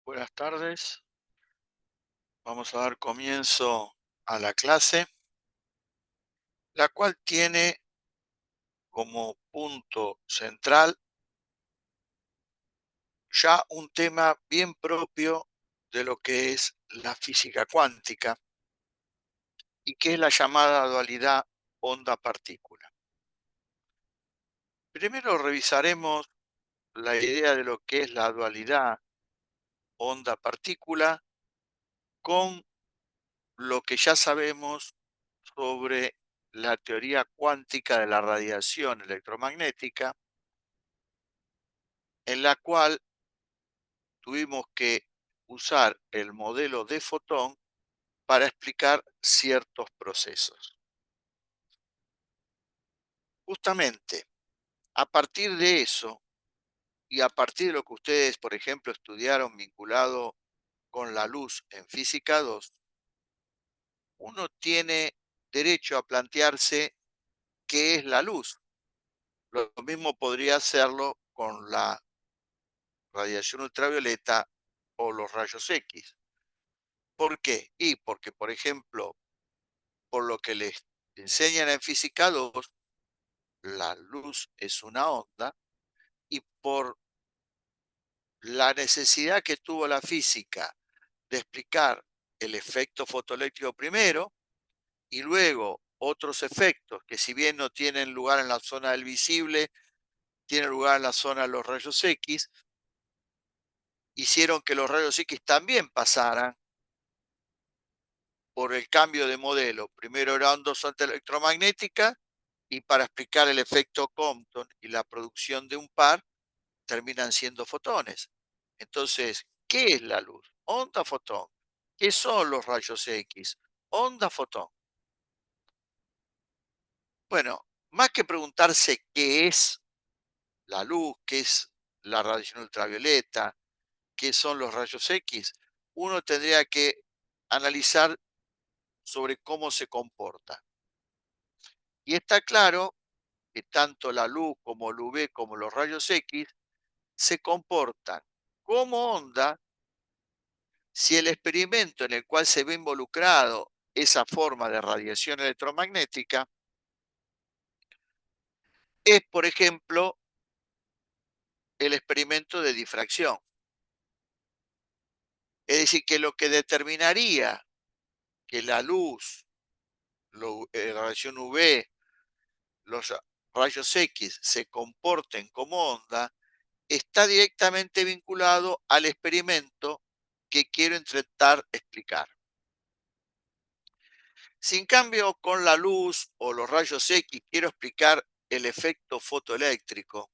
Buenas tardes. Vamos a dar comienzo a la clase, la cual tiene como punto central ya un tema bien propio de lo que es la física cuántica y que es la llamada dualidad onda-partícula. Primero revisaremos la idea de lo que es la dualidad onda-partícula con lo que ya sabemos sobre la teoría cuántica de la radiación electromagnética, en la cual tuvimos que usar el modelo de fotón para explicar ciertos procesos. Justamente, a partir de eso y a partir de lo que ustedes, por ejemplo, estudiaron vinculado con la luz en física 2, uno tiene derecho a plantearse qué es la luz. Lo mismo podría hacerlo con la radiación ultravioleta o los rayos X. ¿Por qué? Y porque, por ejemplo, por lo que les enseñan en física 2, la luz es una onda, y por la necesidad que tuvo la física de explicar el efecto fotoeléctrico primero y luego otros efectos que, si bien no tienen lugar en la zona del visible, tienen lugar en la zona de los rayos X, hicieron que los rayos X también pasaran por el cambio de modelo. Primero era onda electromagnética, y para explicar el efecto Compton y la producción de un par, terminan siendo fotones. Entonces, ¿qué es la luz? Onda fotón. ¿Qué son los rayos X? Onda fotón. Bueno, más que preguntarse qué es la luz, qué es la radiación ultravioleta, qué son los rayos X, uno tendría que analizar sobre cómo se comporta. Y está claro que tanto la luz como el UV como los rayos X se comportan como onda si el experimento en el cual se ve involucrado esa forma de radiación electromagnética es, por ejemplo, el experimento de difracción. Es decir, que lo que determinaría que la luz, la radiación UV, los rayos X se comporten como onda, está directamente vinculado al experimento que quiero intentar explicar. Si en cambio con la luz o los rayos X quiero explicar el efecto fotoeléctrico,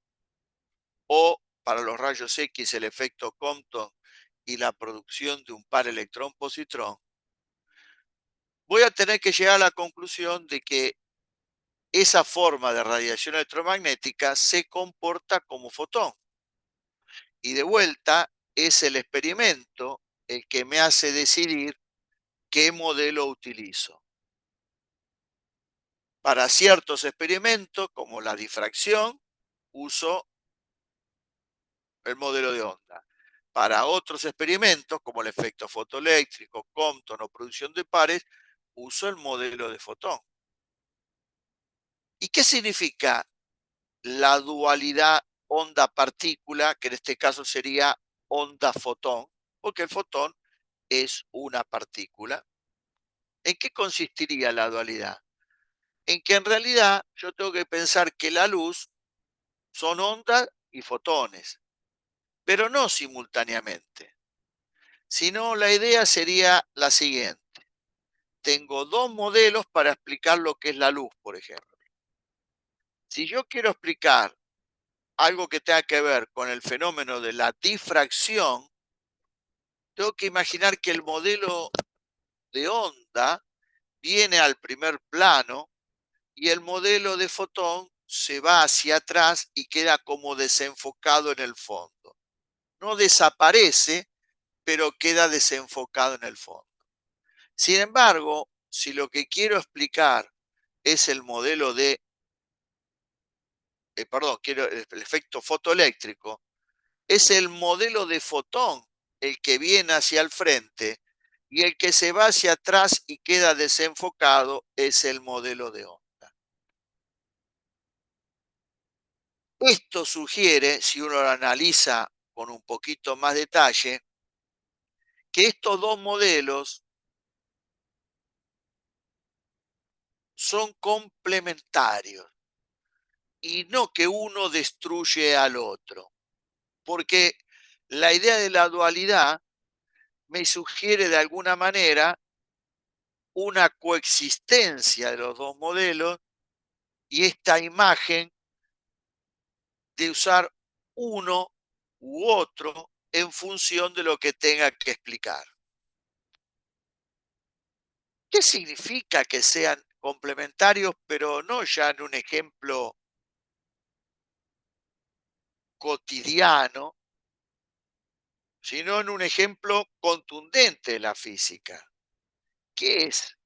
o para los rayos X el efecto Compton y la producción de un par electrón-positrón, voy a tener que llegar a la conclusión de que esa forma de radiación electromagnética se comporta como fotón. Y de vuelta es el experimento el que me hace decidir qué modelo utilizo. Para ciertos experimentos, como la difracción, uso el modelo de onda. Para otros experimentos, como el efecto fotoeléctrico, Compton o producción de pares, uso el modelo de fotón. ¿Y qué significa la dualidad onda-partícula, que en este caso sería onda-fotón? Porque el fotón es una partícula. ¿En qué consistiría la dualidad? En que en realidad yo tengo que pensar que la luz son ondas y fotones, pero no simultáneamente, sino la idea sería la siguiente. Tengo dos modelos para explicar lo que es la luz, por ejemplo. Si yo quiero explicar algo que tenga que ver con el fenómeno de la difracción, tengo que imaginar que el modelo de onda viene al primer plano y el modelo de fotón se va hacia atrás y queda como desenfocado en el fondo. No desaparece, pero queda desenfocado en el fondo. Sin embargo, si lo que quiero explicar es el modelo de, quiero el efecto fotoeléctrico, es el modelo de fotón el que viene hacia el frente, y el que se va hacia atrás y queda desenfocado es el modelo de onda. Esto sugiere, si uno lo analiza con un poquito más detalle, que estos dos modelos son complementarios y no que uno destruye al otro, porque la idea de la dualidad me sugiere de alguna manera una coexistencia de los dos modelos y esta imagen de usar uno u otro en función de lo que tenga que explicar. ¿Qué significa que sean complementarios, pero no ya en un ejemplo cotidiano, sino en un ejemplo contundente de la física? ¿Qué es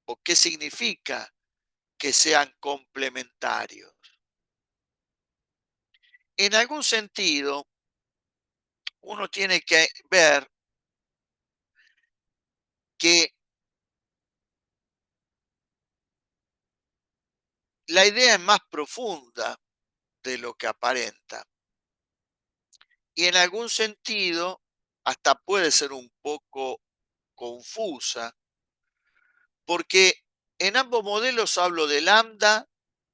o qué significa que sean complementarios? En algún sentido, uno tiene que ver que la idea es más profunda de lo que aparenta y en algún sentido hasta puede ser un poco confusa, porque en ambos modelos hablo de lambda,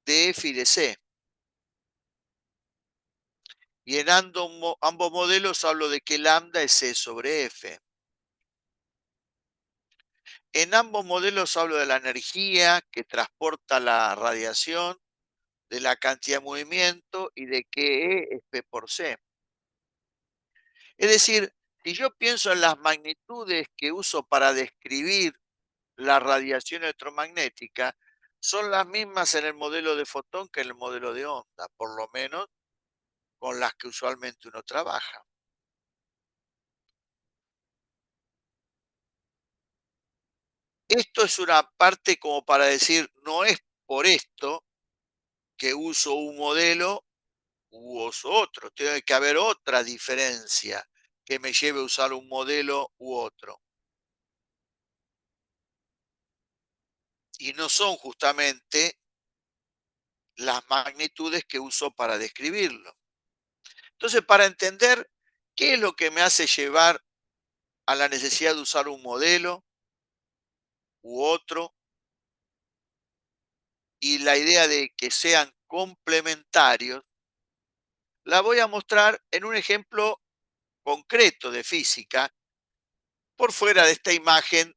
de f y de c, y en ambos modelos hablo de que lambda es c sobre f. En ambos modelos hablo de la energía que transporta la radiación, de la cantidad de movimiento y de que E es P por C. Es decir, si yo pienso en las magnitudes que uso para describir la radiación electromagnética, son las mismas en el modelo de fotón que en el modelo de onda, por lo menos con las que usualmente uno trabaja. Esto es una parte como para decir, no es por esto que uso un modelo u uso otro, tiene que haber otra diferencia que me lleve a usar un modelo u otro. Y no son justamente las magnitudes que uso para describirlo. Entonces, para entender qué es lo que me hace llevar a la necesidad de usar un modelo u otro y la idea de que sean complementarios, la voy a mostrar en un ejemplo concreto de física, por fuera de esta imagen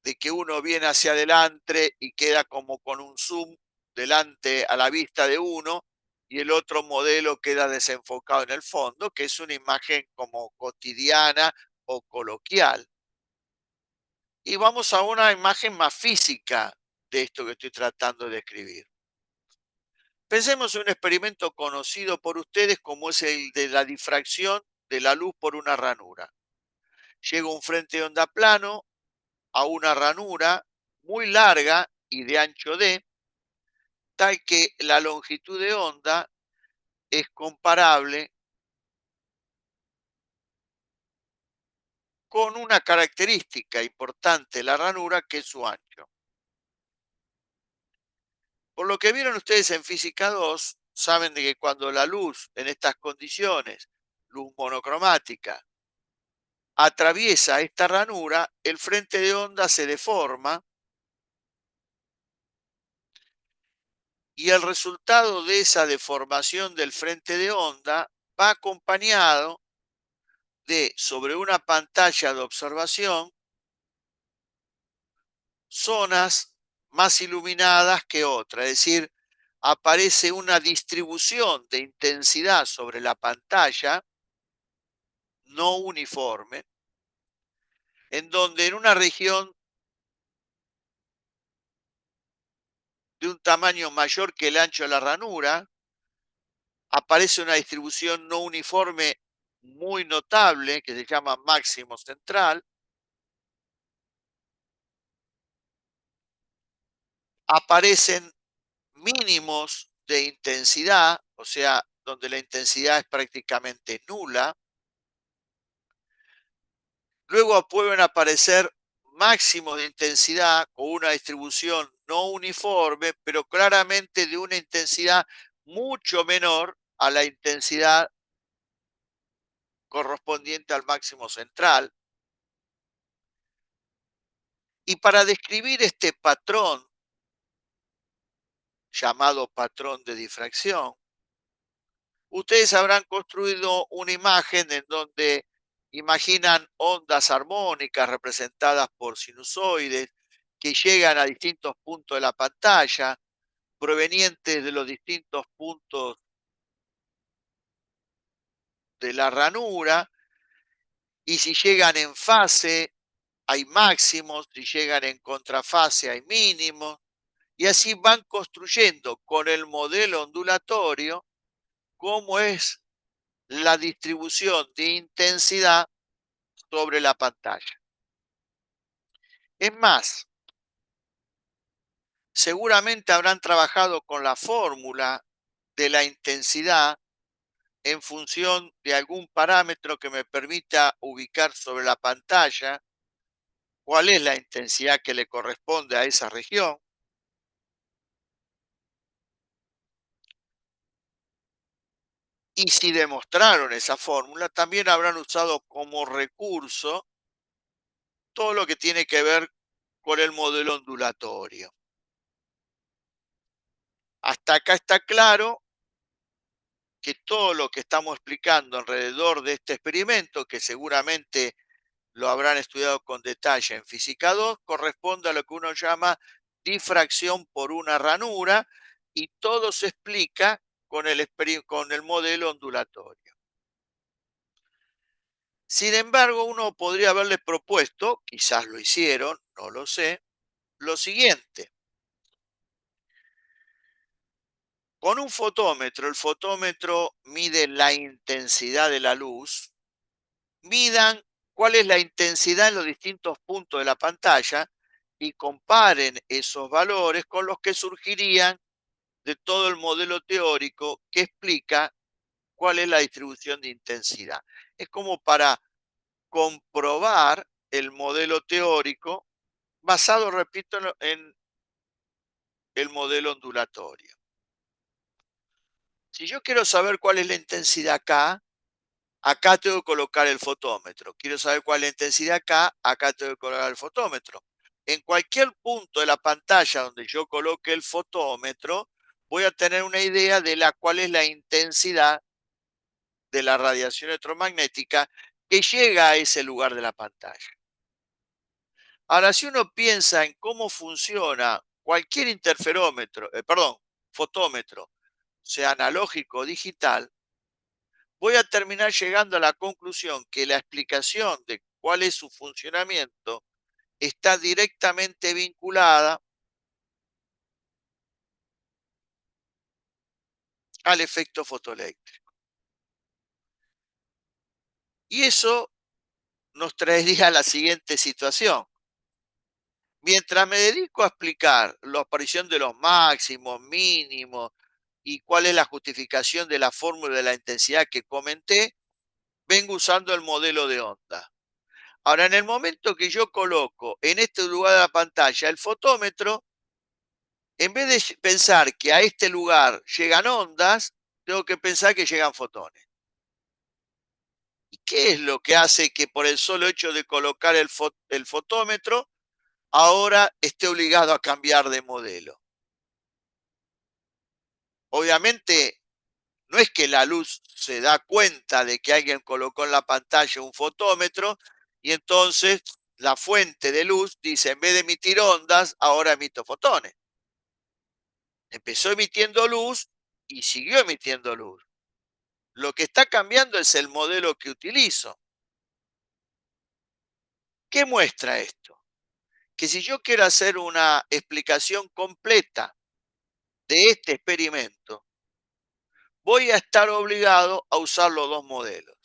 de que uno viene hacia adelante y queda como con un zoom delante a la vista de uno y el otro modelo queda desenfocado en el fondo, que es una imagen como cotidiana o coloquial. Y vamos a una imagen más física de esto que estoy tratando de describir. Pensemos en un experimento conocido por ustedes como es el de la difracción de la luz por una ranura. Llega un frente de onda plano a una ranura muy larga y de ancho D, tal que la longitud de onda es comparable con una característica importante de la ranura que es su ancho. Por lo que vieron ustedes en física 2, saben de que cuando la luz en estas condiciones, luz monocromática, atraviesa esta ranura, el frente de onda se deforma y el resultado de esa deformación del frente de onda va acompañado de, sobre una pantalla de observación, zonas más iluminadas que otras, es decir, aparece una distribución de intensidad sobre la pantalla no uniforme, en donde en una región de un tamaño mayor que el ancho de la ranura, aparece una distribución no uniforme muy notable que se llama máximo central, aparecen mínimos de intensidad, o sea, donde la intensidad es prácticamente nula, Luego pueden aparecer máximos de intensidad con una distribución no uniforme, pero claramente de una intensidad mucho menor a la intensidad correspondiente al máximo central. Y para describir este patrón, llamado patrón de difracción, ustedes habrán construido una imagen en donde imaginan ondas armónicas representadas por sinusoides que llegan a distintos puntos de la pantalla, provenientes de los distintos puntos de la ranura, y si llegan en fase hay máximos, si llegan en contrafase hay mínimos, y así van construyendo con el modelo ondulatorio cómo es la distribución de intensidad sobre la pantalla. Es más, seguramente habrán trabajado con la fórmula de la intensidad en función de algún parámetro que me permita ubicar sobre la pantalla cuál es la intensidad que le corresponde a esa región. Y si demostraron esa fórmula, también habrán usado como recurso todo lo que tiene que ver con el modelo ondulatorio. Hasta acá está claro que todo lo que estamos explicando alrededor de este experimento, que seguramente lo habrán estudiado con detalle en Física 2, corresponde a lo que uno llama difracción por una ranura, y todo se explica con con el modelo ondulatorio. Sin embargo, uno podría haberles propuesto, quizás lo hicieron, no lo sé, lo siguiente. Con un fotómetro, el fotómetro mide la intensidad de la luz, midan cuál es la intensidad en los distintos puntos de la pantalla y comparen esos valores con los que surgirían de todo el modelo teórico que explica cuál es la distribución de intensidad. Es como para comprobar el modelo teórico basado, repito, en el modelo ondulatorio. Si yo quiero saber cuál es la intensidad acá, acá tengo que colocar el fotómetro. Quiero saber cuál es la intensidad acá, acá tengo que colocar el fotómetro. En cualquier punto de la pantalla donde yo coloque el fotómetro, voy a tener una idea de cuál es la intensidad de la radiación electromagnética que llega a ese lugar de la pantalla. Ahora, si uno piensa en cómo funciona cualquier fotómetro, sea analógico o digital, voy a terminar llegando a la conclusión que la explicación de cuál es su funcionamiento está directamente vinculada al efecto fotoeléctrico. Y eso nos traería a la siguiente situación. Mientras me dedico a explicar la aparición de los máximos, mínimos y cuál es la justificación de la fórmula de la intensidad que comenté, vengo usando el modelo de onda. Ahora, en el momento que yo coloco en este lugar de la pantalla el fotómetro, en vez de pensar que a este lugar llegan ondas, tengo que pensar que llegan fotones. ¿Y qué es lo que hace que por el solo hecho de colocar el fotómetro, ahora esté obligado a cambiar de modelo? Obviamente, no es que la luz se da cuenta de que alguien colocó en la pantalla un fotómetro y entonces la fuente de luz dice, en vez de emitir ondas, ahora emito fotones. Empezó emitiendo luz y siguió emitiendo luz. Lo que está cambiando es el modelo que utilizo. ¿Qué muestra esto? Que si yo quiero hacer una explicación completa de este experimento, voy a estar obligado a usar los dos modelos.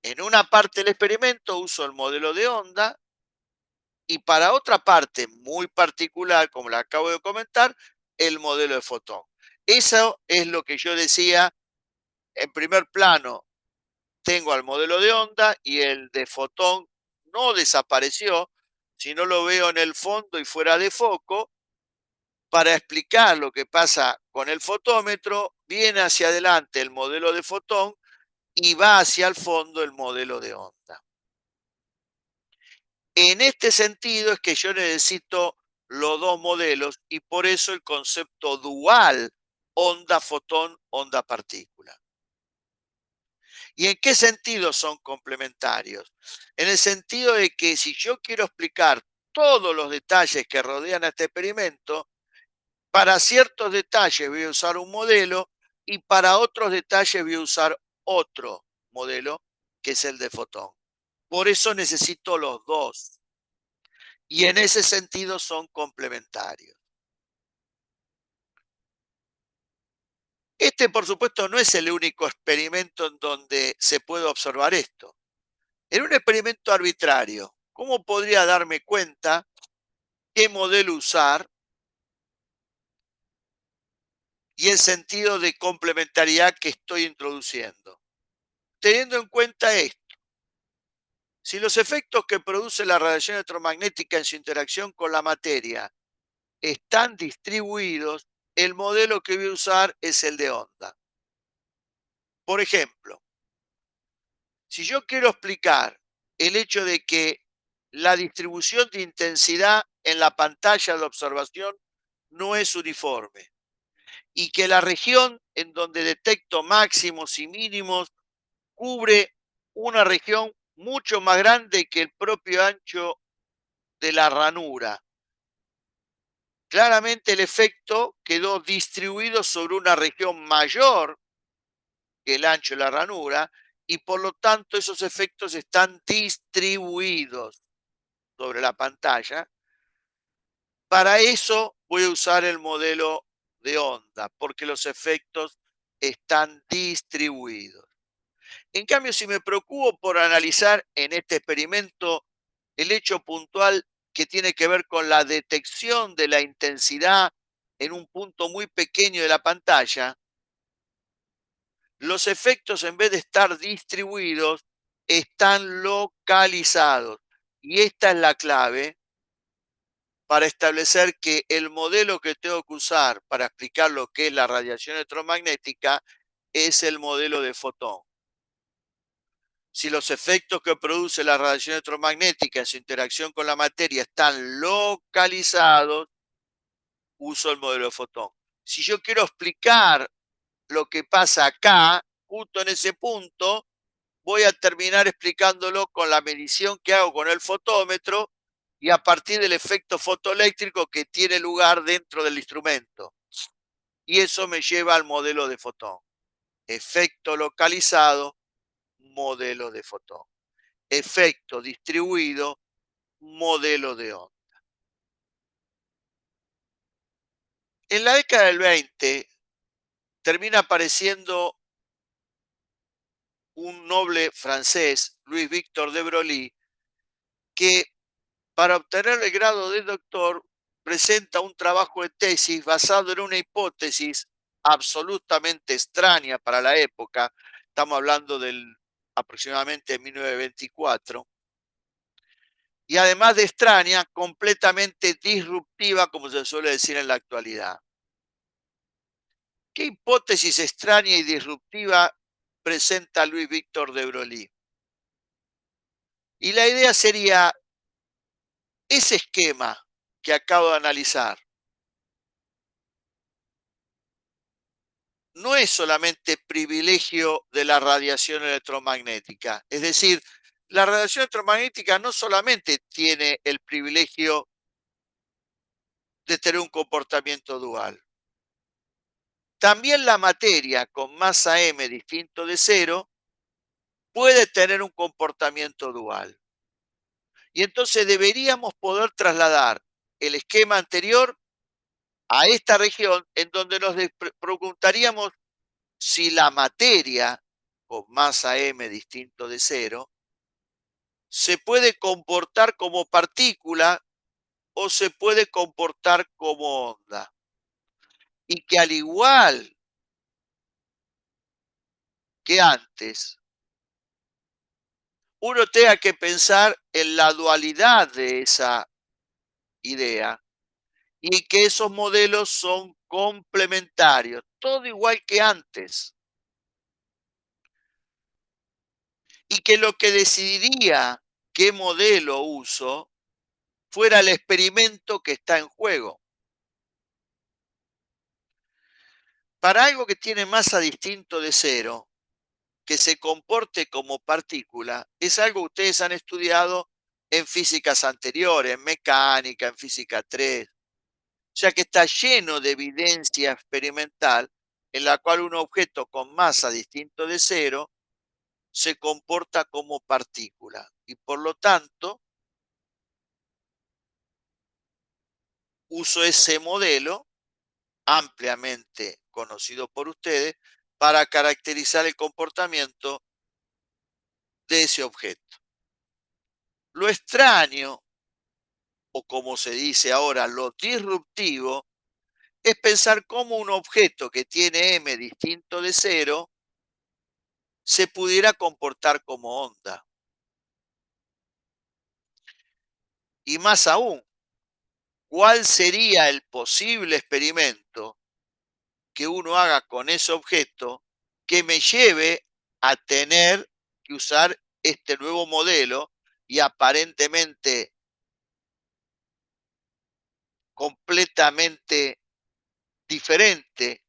En una parte del experimento uso el modelo de onda y para otra parte muy particular, como la acabo de comentar, el modelo de fotón. Eso es lo que yo decía en primer plano. tengo al modelo de onda y el de fotón no desapareció, sino lo veo en el fondo y fuera de foco. Para explicar lo que pasa con el fotómetro, viene hacia adelante el modelo de fotón y va hacia el fondo el modelo de onda. En este sentido es que yo necesito los dos modelos y por eso el concepto dual onda-fotón, onda-partícula. ¿Y en qué sentido son complementarios? En el sentido de que si yo quiero explicar todos los detalles que rodean a este experimento, para ciertos detalles voy a usar un modelo y para otros detalles voy a usar otro modelo, que es el de fotón. Por eso necesito los dos. Y en ese sentido son complementarios. Este, por supuesto, no es el único experimento en donde se puede observar esto. En un experimento arbitrario, ¿cómo podría darme cuenta qué modelo usar y el sentido de complementariedad que estoy introduciendo? Teniendo en cuenta esto, si los efectos que produce la radiación electromagnética en su interacción con la materia están distribuidos, el modelo que voy a usar es el de onda. Por ejemplo, si yo quiero explicar el hecho de que la distribución de intensidad en la pantalla de observación no es uniforme y que la región en donde detecto máximos y mínimos cubre una región mucho más grande que el propio ancho de la ranura. Claramente el efecto quedó distribuido sobre una región mayor que el ancho de la ranura y por lo tanto esos efectos están distribuidos sobre la pantalla. Para eso voy a usar el modelo de onda, porque los efectos están distribuidos. En cambio, si me preocupo por analizar en este experimento el hecho puntual que tiene que ver con la detección de la intensidad en un punto muy pequeño de la pantalla, los efectos en vez de estar distribuidos, están localizados. Y esta es la clave para establecer que el modelo que tengo que usar para explicar lo que es la radiación electromagnética es el modelo de fotón. Si los efectos que produce la radiación electromagnética en su interacción con la materia están localizados, uso el modelo de fotón. Si yo quiero explicar lo que pasa acá, justo en ese punto, voy a terminar explicándolo con la medición que hago con el fotómetro y a partir del efecto fotoeléctrico que tiene lugar dentro del instrumento. Y eso me lleva al modelo de fotón. Efecto localizado, modelo de fotón. Efecto distribuido, modelo de onda. En la década del 20 termina apareciendo un noble francés, Louis Victor de Broglie, que para obtener el grado de doctor presenta un trabajo de tesis basado en una hipótesis absolutamente extraña para la época, estamos hablando del aproximadamente 1924, y además de extraña, completamente disruptiva, como se suele decir en la actualidad. ¿Qué hipótesis extraña y disruptiva presenta Louis Victor de Broglie? Y la idea sería ese esquema que acabo de analizar. No es solamente privilegio de la radiación electromagnética. Es decir, la radiación electromagnética no solamente tiene el privilegio de tener un comportamiento dual. También la materia con masa m distinto de cero puede tener un comportamiento dual. Y entonces deberíamos poder trasladar el esquema anterior a esta región en donde nos preguntaríamos si la materia con masa m distinto de cero se puede comportar como partícula o se puede comportar como onda. Y que al igual que antes, uno tenga que pensar en la dualidad de esa idea y que esos modelos son complementarios, todo igual que antes, y que lo que decidiría qué modelo uso fuera el experimento que está en juego. Para algo que tiene masa distinto de cero, que se comporte como partícula, es algo que ustedes han estudiado en físicas anteriores, en mecánica, en física 3. O sea que está lleno de evidencia experimental en la cual un objeto con masa distinto de cero se comporta como partícula. Y por lo tanto, uso ese modelo ampliamente conocido por ustedes para caracterizar el comportamiento de ese objeto. Lo extraño, o como se dice ahora, lo disruptivo, es pensar cómo un objeto que tiene m distinto de cero se pudiera comportar como onda. Y más aún, ¿cuál sería el posible experimento que uno haga con ese objeto que me lleve a tener que usar este nuevo modelo y aparentemente completamente diferente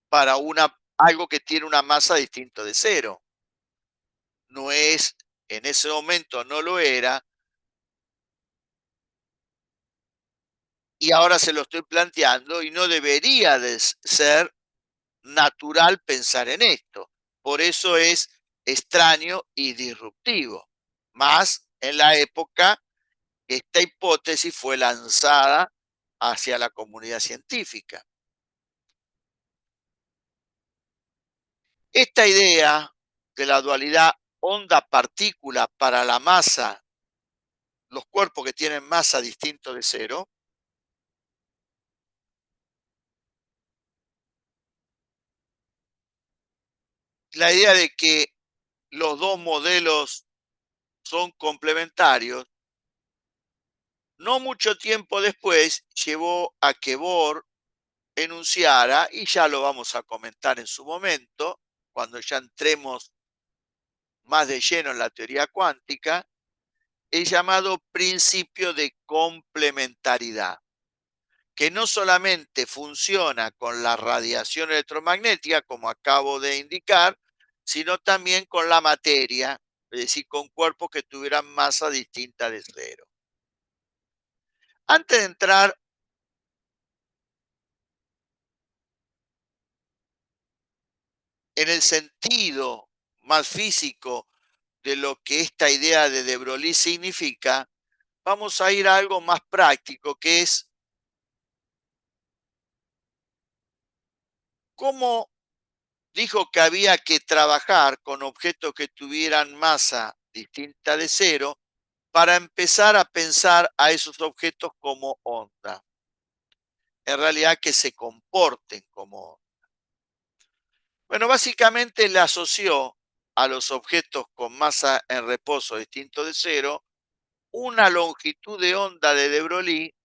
para algo que tiene una masa distinta de cero? No es, en ese momento no lo era, y ahora se lo estoy planteando y no debería de ser natural pensar en esto. Por eso es extraño y disruptivo. Más en la época que esta hipótesis fue lanzada hacia la comunidad científica. Esta idea de la dualidad onda-partícula para la masa, los cuerpos que tienen masa distinto de cero, la idea de que los dos modelos son complementarios, no mucho tiempo después llevó a que Bohr enunciara, y ya lo vamos a comentar en su momento, cuando ya entremos más de lleno en la teoría cuántica, el llamado principio de complementariedad, que no solamente funciona con la radiación electromagnética, como acabo de indicar, sino también con la materia, es decir, con cuerpos que tuvieran masa distinta de cero. Antes de entrar en el sentido más físico de lo que esta idea de de Broglie significa, vamos a ir a algo más práctico, que es cómo dijo que había que trabajar con objetos que tuvieran masa distinta de cero para empezar a pensar a esos objetos como onda. En realidad que se comporten como onda. Bueno, básicamente le asoció a los objetos con masa en reposo distinto de cero una longitud de onda de Broglie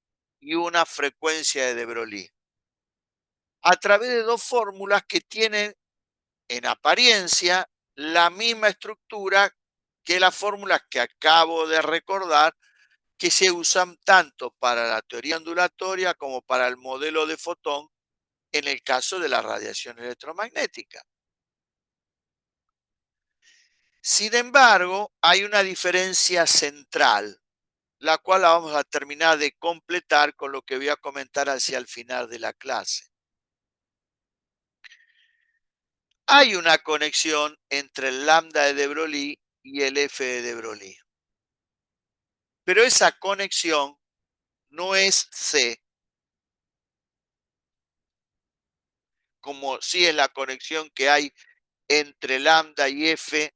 y una frecuencia de Broglie, a través de dos fórmulas que tienen en apariencia la misma estructura que las fórmulas que acabo de recordar, que se usan tanto para la teoría ondulatoria como para el modelo de fotón en el caso de la radiación electromagnética. Sin embargo, hay una diferencia central, la cual la vamos a terminar de completar con lo que voy a comentar hacia el final de la clase. Hay una conexión entre el lambda de Broglie y el f de De Broglie, pero esa conexión no es C, como sí es la conexión que hay entre lambda y F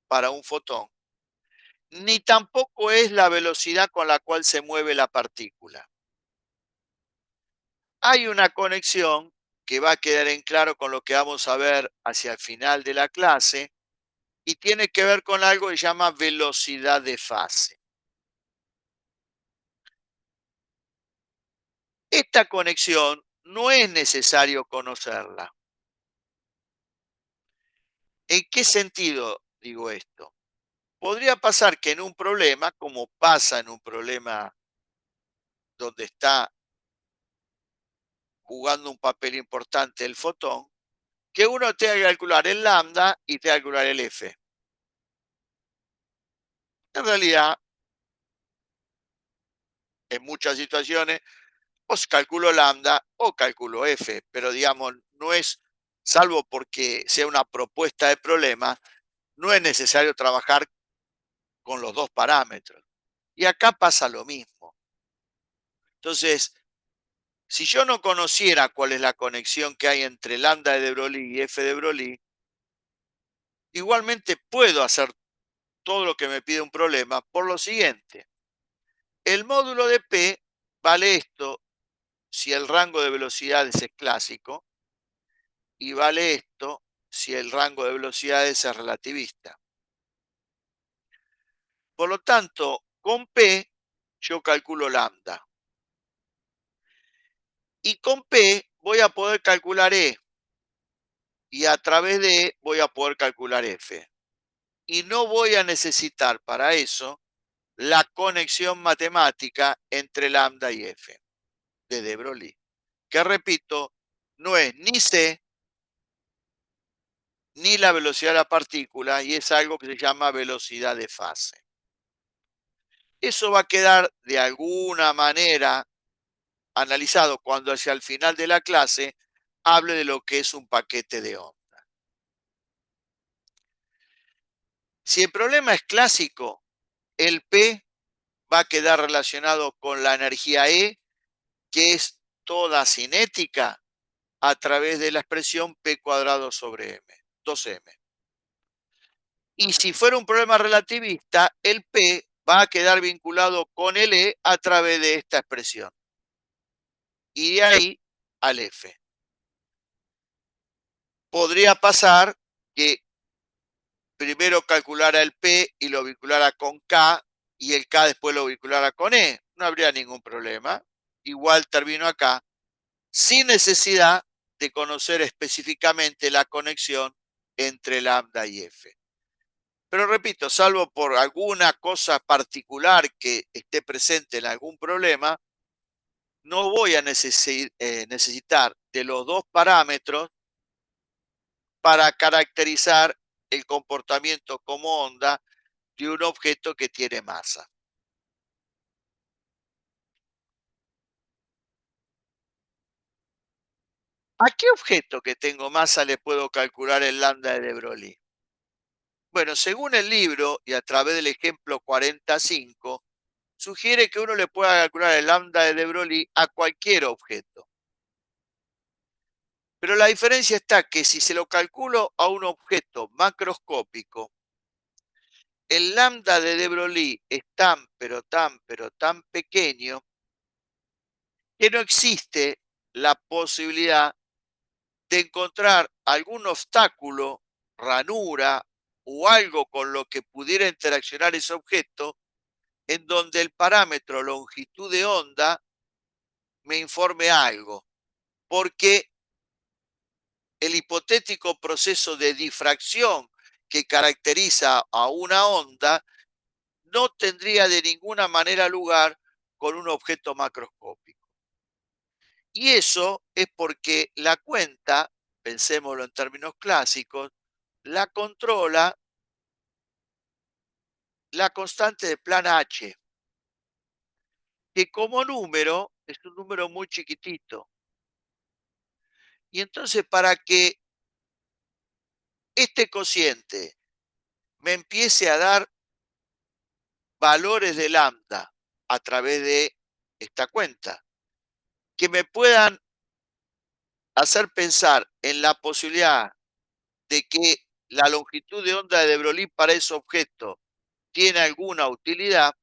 para un fotón, ni tampoco es la velocidad con la cual se mueve la partícula. Hay una conexión que va a quedar en claro con lo que vamos a ver hacia el final de la clase, y tiene que ver con algo que se llama velocidad de fase. Esta conexión no es necesario conocerla. ¿En qué sentido digo esto? Podría pasar que en un problema, como pasa en un problema donde está jugando un papel importante el fotón, que uno tenga que calcular el lambda y tenga que calcular el f. En realidad, en muchas situaciones, os calculo lambda o calculo f, pero digamos, no es, salvo porque sea una propuesta de problema, no es necesario trabajar con los dos parámetros. Y acá pasa lo mismo. Entonces, si yo no conociera cuál es la conexión que hay entre lambda de Broglie y f de Broglie, igualmente puedo hacer todo lo que me pide un problema por lo siguiente. El módulo de P vale esto si el rango de velocidades es clásico y vale esto si el rango de velocidades es relativista. Por lo tanto, con P yo calculo lambda. Y con P voy a poder calcular E y a través de E voy a poder calcular F. Y no voy a necesitar para eso la conexión matemática entre lambda y F de de Broglie, que repito, no es ni C ni la velocidad de la partícula y es algo que se llama velocidad de fase. Eso va a quedar de alguna manera analizado cuando hacia el final de la clase hable de lo que es un paquete de onda. Si el problema es clásico, el P va a quedar relacionado con la energía E, que es toda cinética a través de la expresión P cuadrado sobre M, 2M. Y si fuera un problema relativista, el P va a quedar vinculado con el E a través de esta expresión. Y de ahí al F. Podría pasar que primero calculara el P y lo vinculara con K y el K después lo vinculara con E. No habría ningún problema. Igual termino acá sin necesidad de conocer específicamente la conexión entre lambda y F. Pero repito, salvo por alguna cosa particular que esté presente en algún problema, no voy a necesitar de los dos parámetros para caracterizar el comportamiento como onda de un objeto que tiene masa. ¿A qué objeto que tengo masa le puedo calcular el lambda de Broglie? Bueno, según el libro y a través del ejemplo 45, sugiere que uno le pueda calcular el lambda de Broglie a cualquier objeto. Pero la diferencia está que si se lo calculo a un objeto macroscópico, el lambda de de Broglie es tan pequeño que no existe la posibilidad de encontrar algún obstáculo, ranura o algo con lo que pudiera interaccionar ese objeto en donde el parámetro longitud de onda me informe algo, porque el hipotético proceso de difracción que caracteriza a una onda no tendría de ninguna manera lugar con un objeto macroscópico. Y eso es porque la cuenta, pensémoslo en términos clásicos, la controla la constante de plan H, que como número es un número muy chiquitito. Y entonces para que este cociente me empiece a dar valores de lambda a través de esta cuenta, que me puedan hacer pensar en la posibilidad de que la longitud de onda de Broglie para ese objeto tiene alguna utilidad,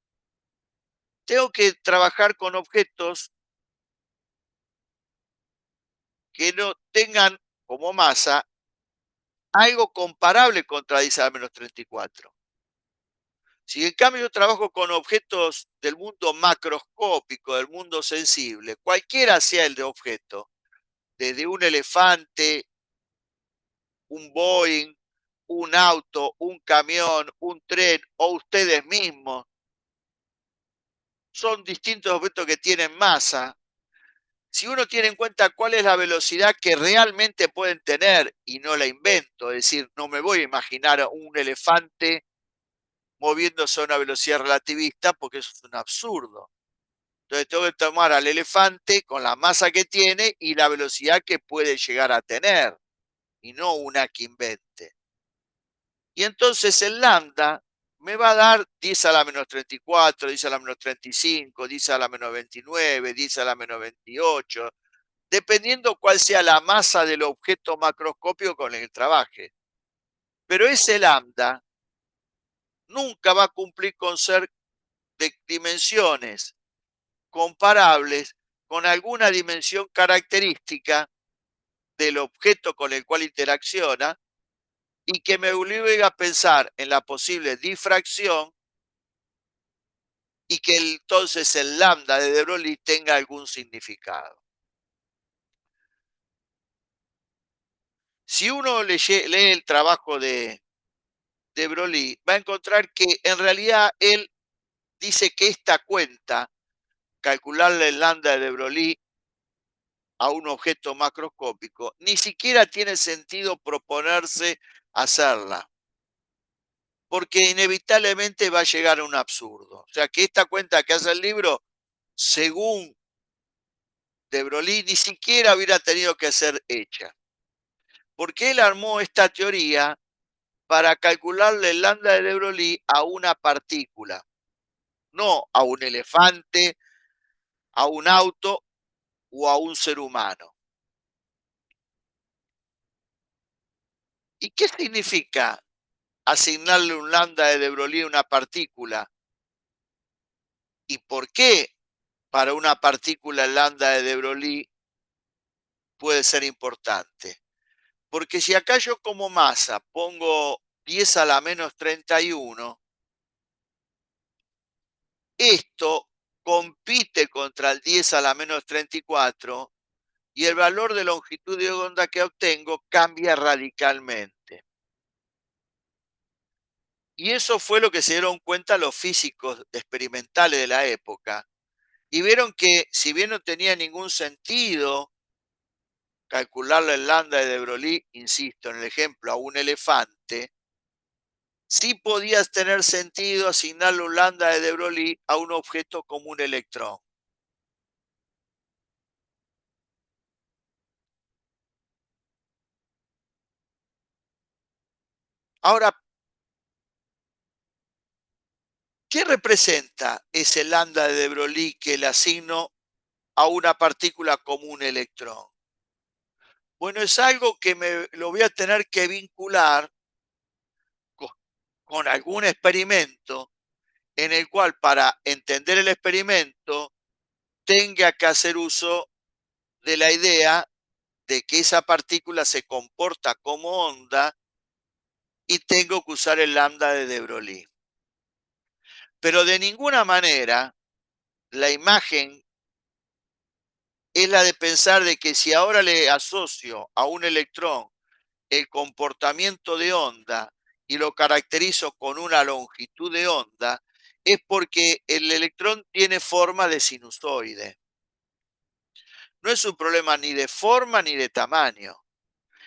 tengo que trabajar con objetos que no tengan como masa algo comparable contra 10 a la menos 34. Si en cambio yo trabajo con objetos del mundo macroscópico, del mundo sensible, cualquiera sea el de objeto, desde un elefante, un Boeing, un auto, un camión, un tren o ustedes mismos, son distintos objetos que tienen masa. Si uno tiene en cuenta cuál es la velocidad que realmente pueden tener y no la invento, es decir, no me voy a imaginar a un elefante moviéndose a una velocidad relativista porque eso es un absurdo. Entonces tengo que tomar al elefante con la masa que tiene y la velocidad que puede llegar a tener, y no una que invente. Y entonces el lambda me va a dar 10 a la menos 34, 10 a la menos 35, 10 a la menos 29, 10 a la menos 28, dependiendo cuál sea la masa del objeto macroscópico con el que trabaje. Pero ese lambda nunca va a cumplir con ser de dimensiones comparables con alguna dimensión característica del objeto con el cual interacciona y que me obliga a pensar en la posible difracción y que entonces el lambda de De Broglie tenga algún significado. Si uno lee el trabajo de Broglie, va a encontrar que en realidad él dice que esta cuenta, calcularle el lambda de Broglie a un objeto macroscópico, ni siquiera tiene sentido proponerse hacerla, porque inevitablemente va a llegar a un absurdo. O sea, que esta cuenta que hace el libro, según de Broglie, ni siquiera hubiera tenido que ser hecha, porque él armó esta teoría para calcularle el lambda de Broglie a una partícula, no a un elefante, a un auto o a un ser humano. ¿Y qué significa asignarle un lambda de Broglie a una partícula? ¿Y por qué para una partícula el lambda de Broglie puede ser importante? Porque si acá yo como masa pongo 10 a la menos 31, esto compite contra el 10 a la menos 34 y el valor de longitud de onda que obtengo cambia radicalmente. Y eso fue lo que se dieron cuenta los físicos experimentales de la época. Y vieron que si bien no tenía ningún sentido calcularle el lambda de Broglie, insisto, en el ejemplo, a un elefante, sí podías tener sentido asignarle un lambda de Broglie a un objeto como un electrón. Ahora, ¿qué representa ese lambda de Broglie que le asigno a una partícula como un electrón? Bueno, es algo que me lo voy a tener que vincular co- con algún experimento en el cual para entender el experimento tenga que hacer uso de la idea de que esa partícula se comporta como onda y tengo que usar el lambda de De Broglie. Pero de ninguna manera la imagen es la de pensar de que si ahora le asocio a un electrón el comportamiento de onda y lo caracterizo con una longitud de onda, es porque el electrón tiene forma de sinusoide. No es un problema ni de forma ni de tamaño.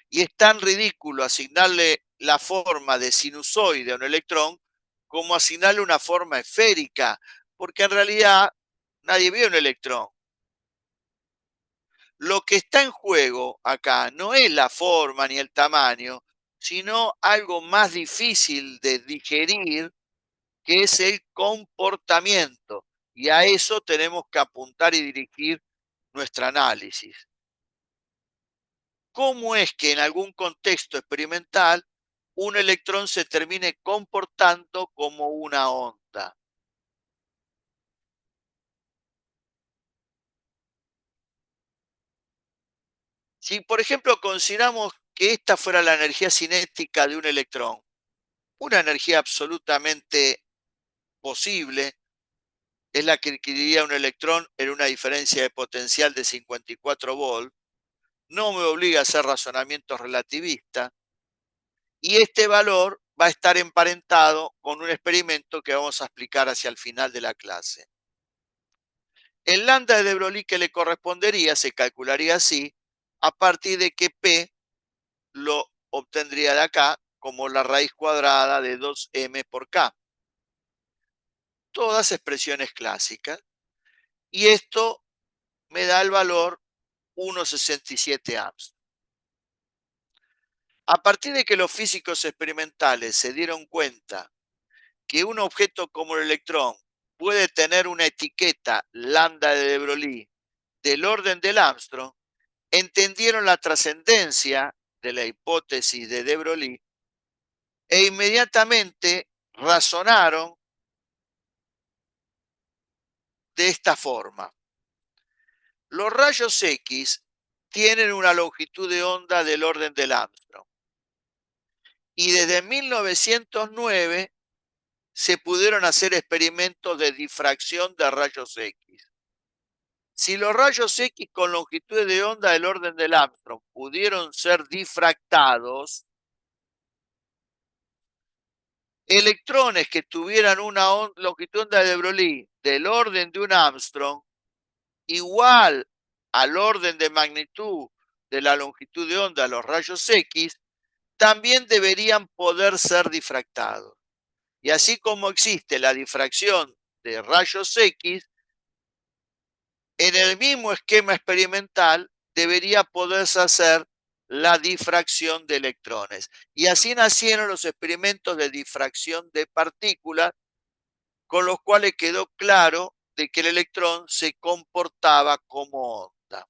Y es tan ridículo asignarle la forma de sinusoide a un electrón como asignarle una forma esférica, porque en realidad nadie ve un electrón. Lo que está en juego acá no es la forma ni el tamaño, sino algo más difícil de digerir, que es el comportamiento. Y a eso tenemos que apuntar y dirigir nuestro análisis. ¿Cómo es que en algún contexto experimental un electrón se termine comportando como una onda? Si, por ejemplo, consideramos que esta fuera la energía cinética de un electrón, una energía absolutamente posible, es la que adquiriría un electrón en una diferencia de potencial de 54 volts, no me obliga a hacer razonamientos relativistas, y este valor va a estar emparentado con un experimento que vamos a explicar hacia el final de la clase. El lambda de Broglie que le correspondería se calcularía así, a partir de que P lo obtendría de acá como la raíz cuadrada de 2m por K. Todas expresiones clásicas. Y esto me da el valor 1,67 amps. A partir de que los físicos experimentales se dieron cuenta que un objeto como el electrón puede tener una etiqueta lambda de Broglie del orden del Armstrong, entendieron la trascendencia de la hipótesis de Broglie e inmediatamente razonaron de esta forma. Los rayos X tienen una longitud de onda del orden del Armstrong y desde 1909 se pudieron hacer experimentos de difracción de rayos X. Si los rayos X con longitud de onda del orden del Armstrong pudieron ser difractados, electrones que tuvieran una longitud de onda de Broglie del orden de un Armstrong igual al orden de magnitud de la longitud de onda de los rayos X, también deberían poder ser difractados. Y así como existe la difracción de rayos X, en el mismo esquema experimental debería poderse hacer la difracción de electrones. Y así nacieron los experimentos de difracción de partículas, con los cuales quedó claro de que el electrón se comportaba como onda.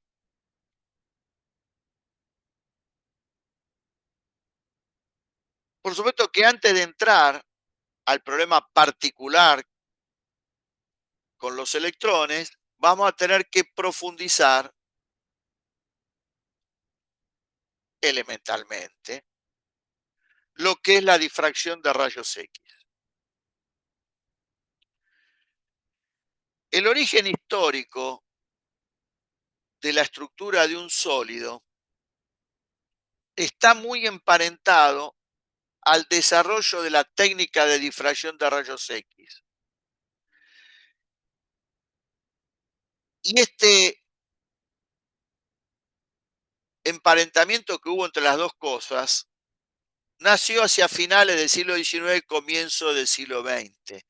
Por supuesto que antes de entrar al problema particular con los electrones, vamos a tener que profundizar elementalmente lo que es la difracción de rayos X. El origen histórico de la estructura de un sólido está muy emparentado al desarrollo de la técnica de difracción de rayos X. Y este emparentamiento que hubo entre las dos cosas nació hacia finales del siglo XIX, comienzo del siglo XX,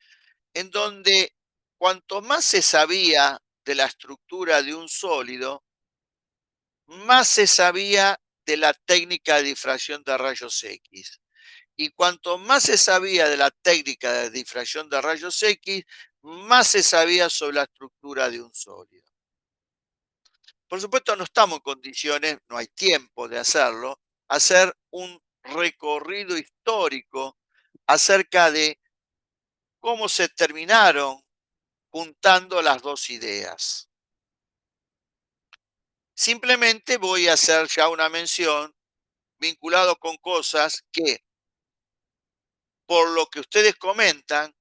en donde cuanto más se sabía de la estructura de un sólido, más se sabía de la técnica de difracción de rayos X. Y cuanto más se sabía de la técnica de difracción de rayos X, más se sabía sobre la estructura de un sólido. Por supuesto, no estamos en condiciones, no hay tiempo de hacerlo, hacer un recorrido histórico acerca de cómo se terminaron juntando las dos ideas. Simplemente voy a hacer ya una mención vinculado con cosas que, por lo que ustedes comentan,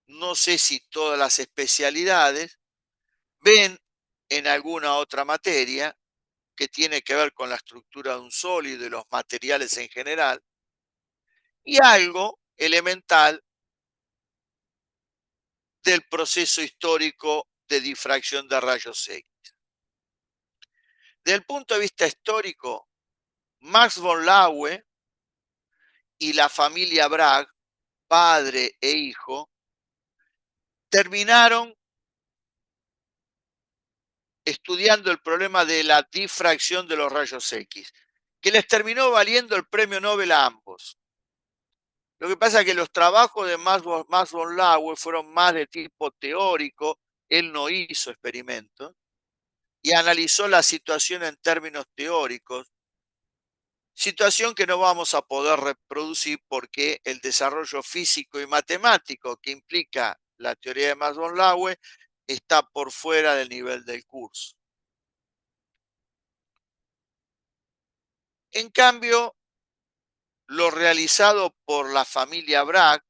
no sé si todas las especialidades, ven en alguna otra materia que tiene que ver con la estructura de un sólido y los materiales en general, y algo elemental del proceso histórico de difracción de rayos X. Desde el punto de vista histórico, Max von Laue y la familia Bragg, padre e hijo, terminaron estudiando el problema de la difracción de los rayos X, que les terminó valiendo el premio Nobel a ambos. Lo que pasa es que los trabajos de Max von Laue fueron más de tipo teórico, él no hizo experimentos, y analizó la situación en términos teóricos, situación que no vamos a poder reproducir porque el desarrollo físico y matemático que implica la teoría de Max von Laue está por fuera del nivel del curso. En cambio, lo realizado por la familia Bragg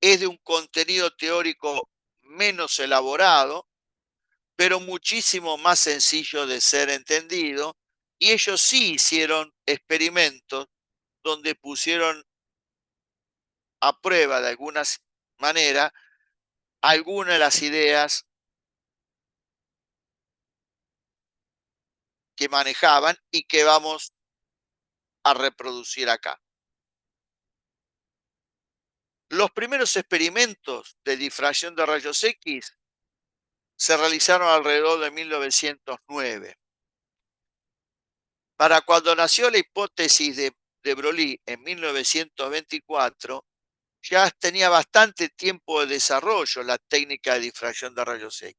es de un contenido teórico menos elaborado, pero muchísimo más sencillo de ser entendido, y ellos sí hicieron experimentos donde pusieron a prueba de alguna manera algunas de las ideas que manejaban y que vamos a reproducir acá. Los primeros experimentos de difracción de rayos X se realizaron alrededor de 1909. Para cuando nació la hipótesis de Broglie en 1924, ya tenía bastante tiempo de desarrollo la técnica de difracción de rayos X.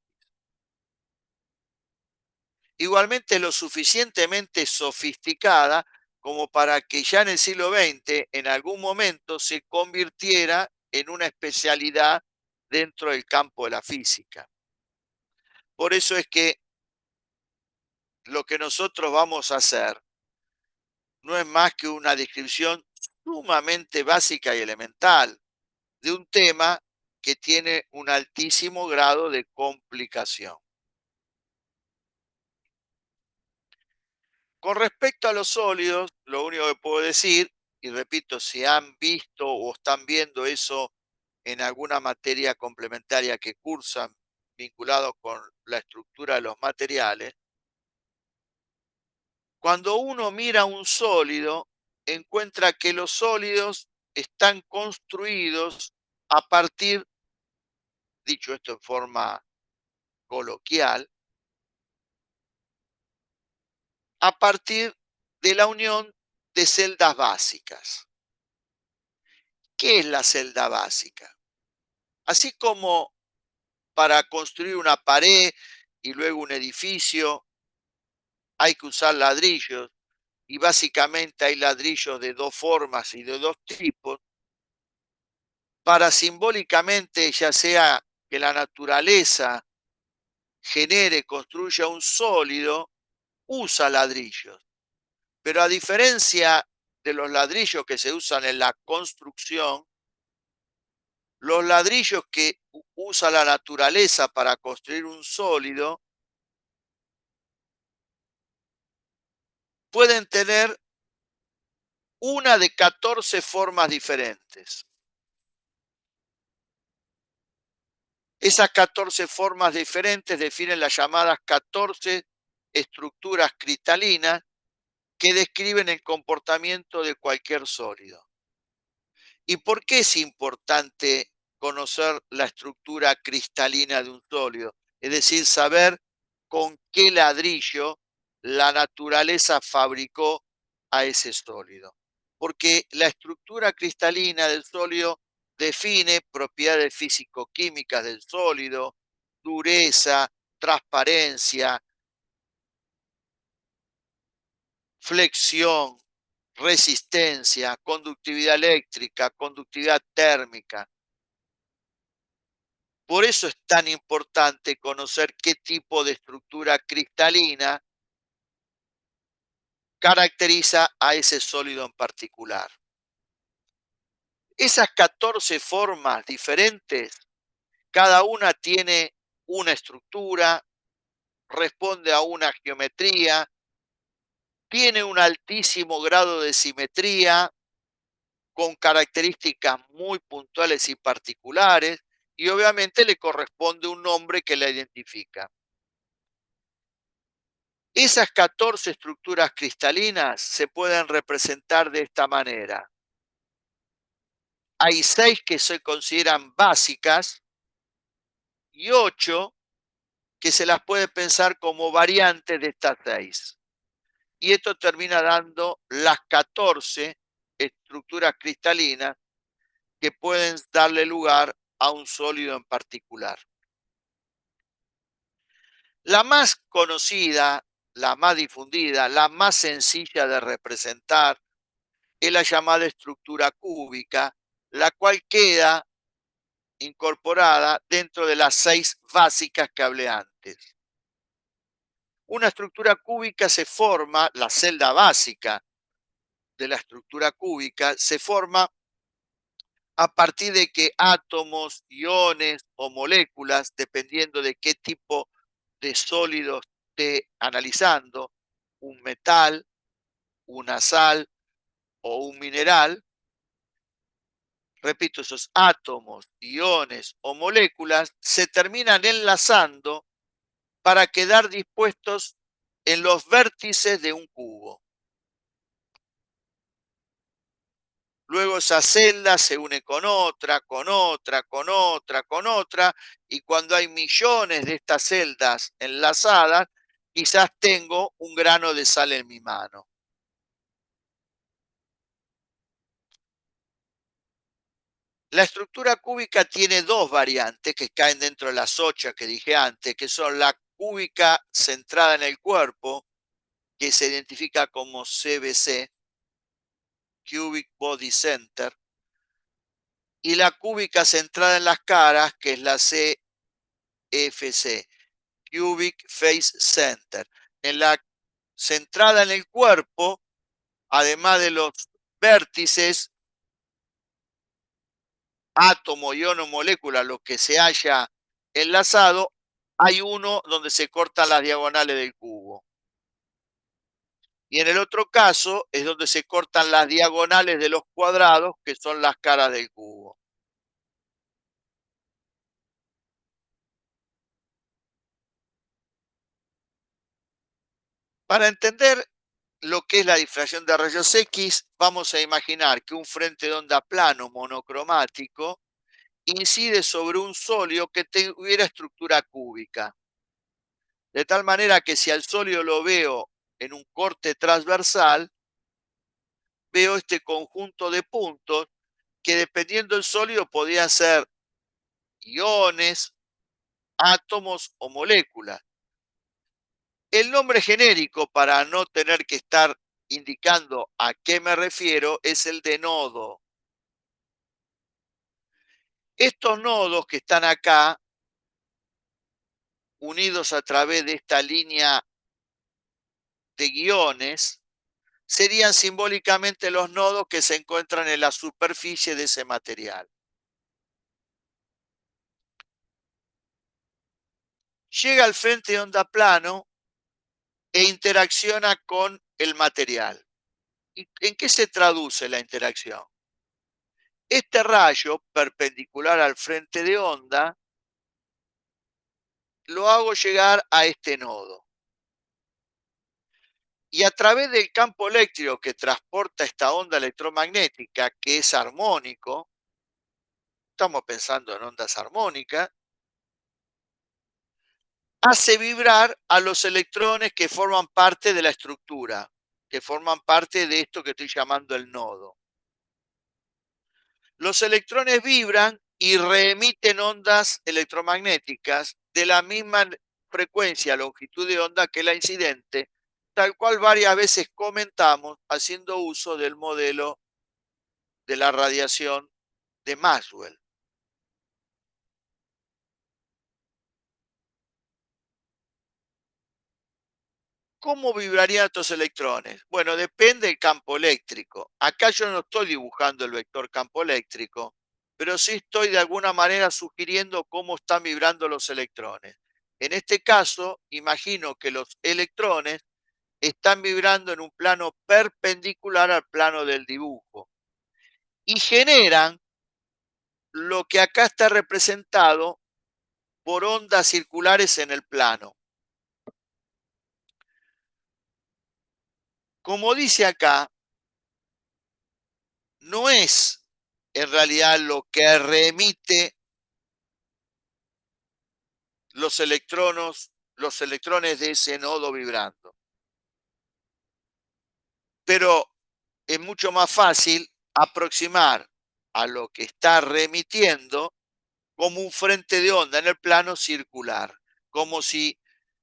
Igualmente lo suficientemente sofisticada como para que ya en el siglo XX en algún momento se convirtiera en una especialidad dentro del campo de la física. Por eso es que lo que nosotros vamos a hacer no es más que una descripción sumamente básica y elemental de un tema que tiene un altísimo grado de complicación. Con respecto a los sólidos, lo único que puedo decir, y repito, si han visto o están viendo eso en alguna materia complementaria que cursan vinculado con la estructura de los materiales, cuando uno mira un sólido, encuentra que los sólidos están construidos a partir, dicho esto en forma coloquial, a partir de la unión de celdas básicas. ¿Qué es la celda básica? Así como para construir una pared y luego un edificio hay que usar ladrillos, y básicamente hay ladrillos de dos formas y de dos tipos, para simbólicamente, ya sea que la naturaleza genere, construya un sólido, usa ladrillos. Pero a diferencia de los ladrillos que se usan en la construcción, los ladrillos que usa la naturaleza para construir un sólido pueden tener una de 14 formas diferentes. Esas 14 formas diferentes definen las llamadas 14 estructuras cristalinas que describen el comportamiento de cualquier sólido. ¿Y por qué es importante conocer la estructura cristalina de un sólido? Es decir, saber con qué ladrillo la naturaleza fabricó a ese sólido. Porque la estructura cristalina del sólido define propiedades físico-químicas del sólido, dureza, transparencia, flexión, resistencia, conductividad eléctrica, conductividad térmica. Por eso es tan importante conocer qué tipo de estructura cristalina caracteriza a ese sólido en particular. Esas 14 formas diferentes, cada una tiene una estructura, responde a una geometría, tiene un altísimo grado de simetría, con características muy puntuales y particulares, y obviamente le corresponde un nombre que la identifica. Esas 14 estructuras cristalinas se pueden representar de esta manera. Hay 6 que se consideran básicas y 8 que se las puede pensar como variantes de estas 6. Y esto termina dando las 14 estructuras cristalinas que pueden darle lugar a un sólido en particular. La más conocida, la más difundida, la más sencilla de representar es la llamada estructura cúbica, la cual queda incorporada dentro de las 6 básicas que hablé antes. Una estructura cúbica se forma, la celda básica de la estructura cúbica se forma a partir de que átomos, iones o moléculas, dependiendo de qué tipo de sólido esté analizando, un metal, una sal o un mineral, repito, esos átomos, iones o moléculas se terminan enlazando para quedar dispuestos en los vértices de un cubo. Luego esa celda se une con otra, con otra, con otra, con otra, y cuando hay millones de estas celdas enlazadas, quizás tengo un grano de sal en mi mano. La estructura cúbica tiene dos variantes que caen dentro de las ocho que dije antes, que son la cúbica centrada en el cuerpo, que se identifica como CBC, Cubic Body Center, y la cúbica centrada en las caras, que es la CFC, Cubic Face Center. En la centrada en el cuerpo, además de los vértices, átomo, ion o molécula, lo que se haya enlazado, hay uno donde se cortan las diagonales del cubo. Y en el otro caso es donde se cortan las diagonales de los cuadrados, que son las caras del cubo. Para entender lo que es la difracción de rayos X, vamos a imaginar que un frente de onda plano monocromático incide sobre un sólido que tuviera estructura cúbica. De tal manera que si al sólido lo veo en un corte transversal, veo este conjunto de puntos que dependiendo del sólido podían ser iones, átomos o moléculas. El nombre genérico, para no tener que estar indicando a qué me refiero, es el de nodo. Estos nodos que están acá, unidos a través de esta línea de guiones, serían simbólicamente los nodos que se encuentran en la superficie de ese material. Llega al frente de onda plano e interacciona con el material. ¿Y en qué se traduce la interacción? Este rayo perpendicular al frente de onda lo hago llegar a este nodo. Y a través del campo eléctrico que transporta esta onda electromagnética, que es armónico, estamos pensando en ondas armónicas, hace vibrar a los electrones que forman parte de la estructura, que forman parte de esto que estoy llamando el nodo. Los electrones vibran y reemiten ondas electromagnéticas de la misma frecuencia, longitud de onda que la incidente, tal cual varias veces comentamos haciendo uso del modelo de la radiación de Maxwell. ¿Cómo vibrarían estos electrones? Bueno, depende del campo eléctrico. Acá yo no estoy dibujando el vector campo eléctrico, pero sí estoy de alguna manera sugiriendo cómo están vibrando los electrones. En este caso, imagino que los electrones están vibrando en un plano perpendicular al plano del dibujo y generan lo que acá está representado por ondas circulares en el plano. Como dice acá, no es en realidad lo que remite los electrones de ese nodo vibrando. Pero es mucho más fácil aproximar a lo que está remitiendo como un frente de onda en el plano circular, como si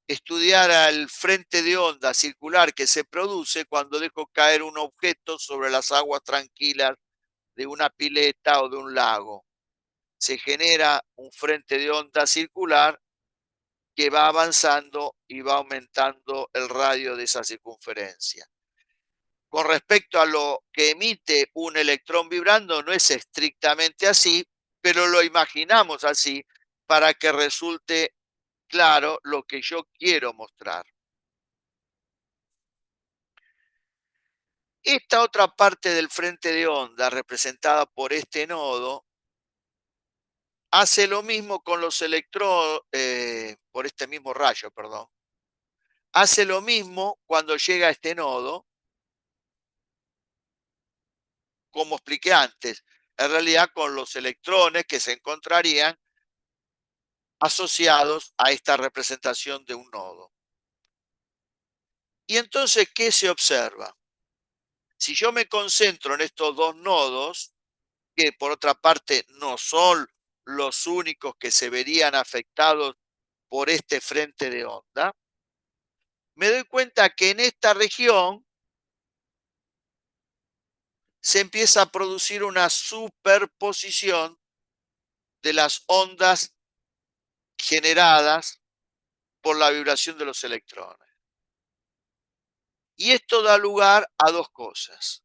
estudiara el frente de onda circular que se produce cuando dejo caer un objeto sobre las aguas tranquilas de una pileta o de un lago. Se genera un frente de onda circular que va avanzando y va aumentando el radio de esa circunferencia. Con respecto a lo que emite un electrón vibrando, no es estrictamente así, pero lo imaginamos así para que resulte claro lo que yo quiero mostrar. Esta otra parte del frente de onda, representada por este nodo, hace lo mismo con los electrones, por este mismo rayo, perdón. Hace lo mismo cuando llega a este nodo, como expliqué antes, en realidad con los electrones que se encontrarían asociados a esta representación de un nodo. Y entonces, ¿qué se observa? Si yo me concentro en estos dos nodos, que por otra parte no son los únicos que se verían afectados por este frente de onda, me doy cuenta que en esta región se empieza a producir una superposición de las ondas generadas por la vibración de los electrones. Y esto da lugar a dos cosas.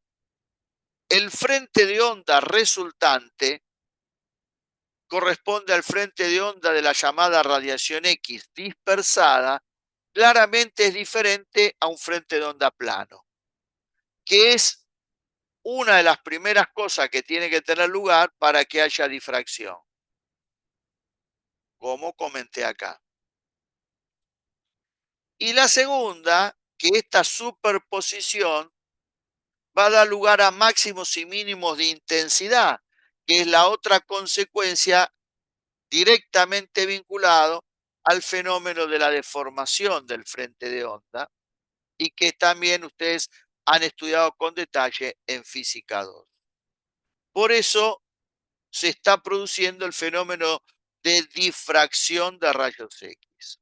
El frente de onda resultante corresponde al frente de onda de la llamada radiación X dispersada, claramente es diferente a un frente de onda plano, que es una de las primeras cosas que tiene que tener lugar para que haya difracción, como comenté acá. Y la segunda, que esta superposición va a dar lugar a máximos y mínimos de intensidad, que es la otra consecuencia directamente vinculado al fenómeno de la deformación del frente de onda y que también ustedes han estudiado con detalle en física 2. Por eso se está produciendo el fenómeno de difracción de rayos X.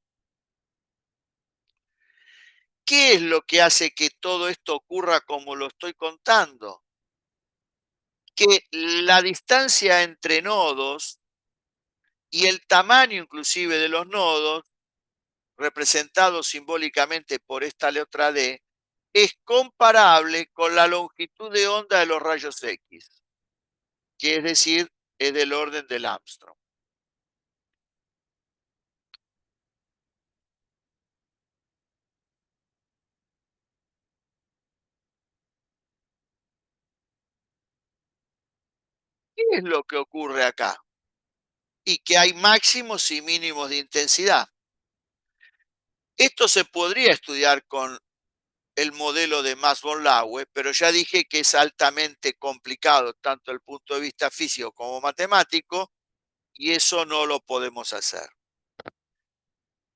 ¿Qué es lo que hace que todo esto ocurra como lo estoy contando? Que la distancia entre nodos y el tamaño inclusive de los nodos, representado simbólicamente por esta letra D, es comparable con la longitud de onda de los rayos X, que es decir, es del orden del Armstrong. ¿Qué es lo que ocurre acá? Y que hay máximos y mínimos de intensidad. Esto se podría estudiar con el modelo de Maas-Von-Laue, pero ya dije que es altamente complicado, tanto desde el punto de vista físico como matemático, y eso no lo podemos hacer.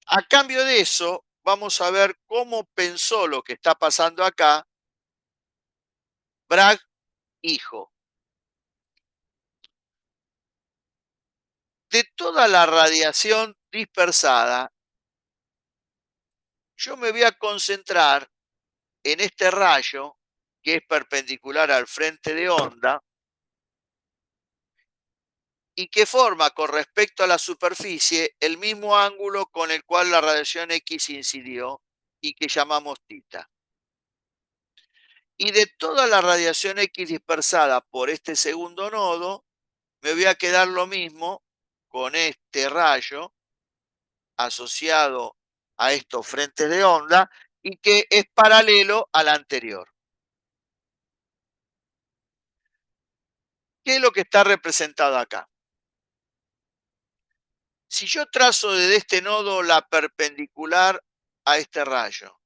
A cambio de eso, vamos a ver cómo pensó lo que está pasando acá Bragg hijo. De toda la radiación dispersada, yo me voy a concentrar en este rayo que es perpendicular al frente de onda y que forma con respecto a la superficie el mismo ángulo con el cual la radiación X incidió y que llamamos θ. Y de toda la radiación X dispersada por este segundo nodo, me voy a quedar lo mismo con este rayo asociado a estos frentes de onda y que es paralelo al anterior. ¿Qué es lo que está representado acá? Si yo trazo desde este nodo la perpendicular a este rayo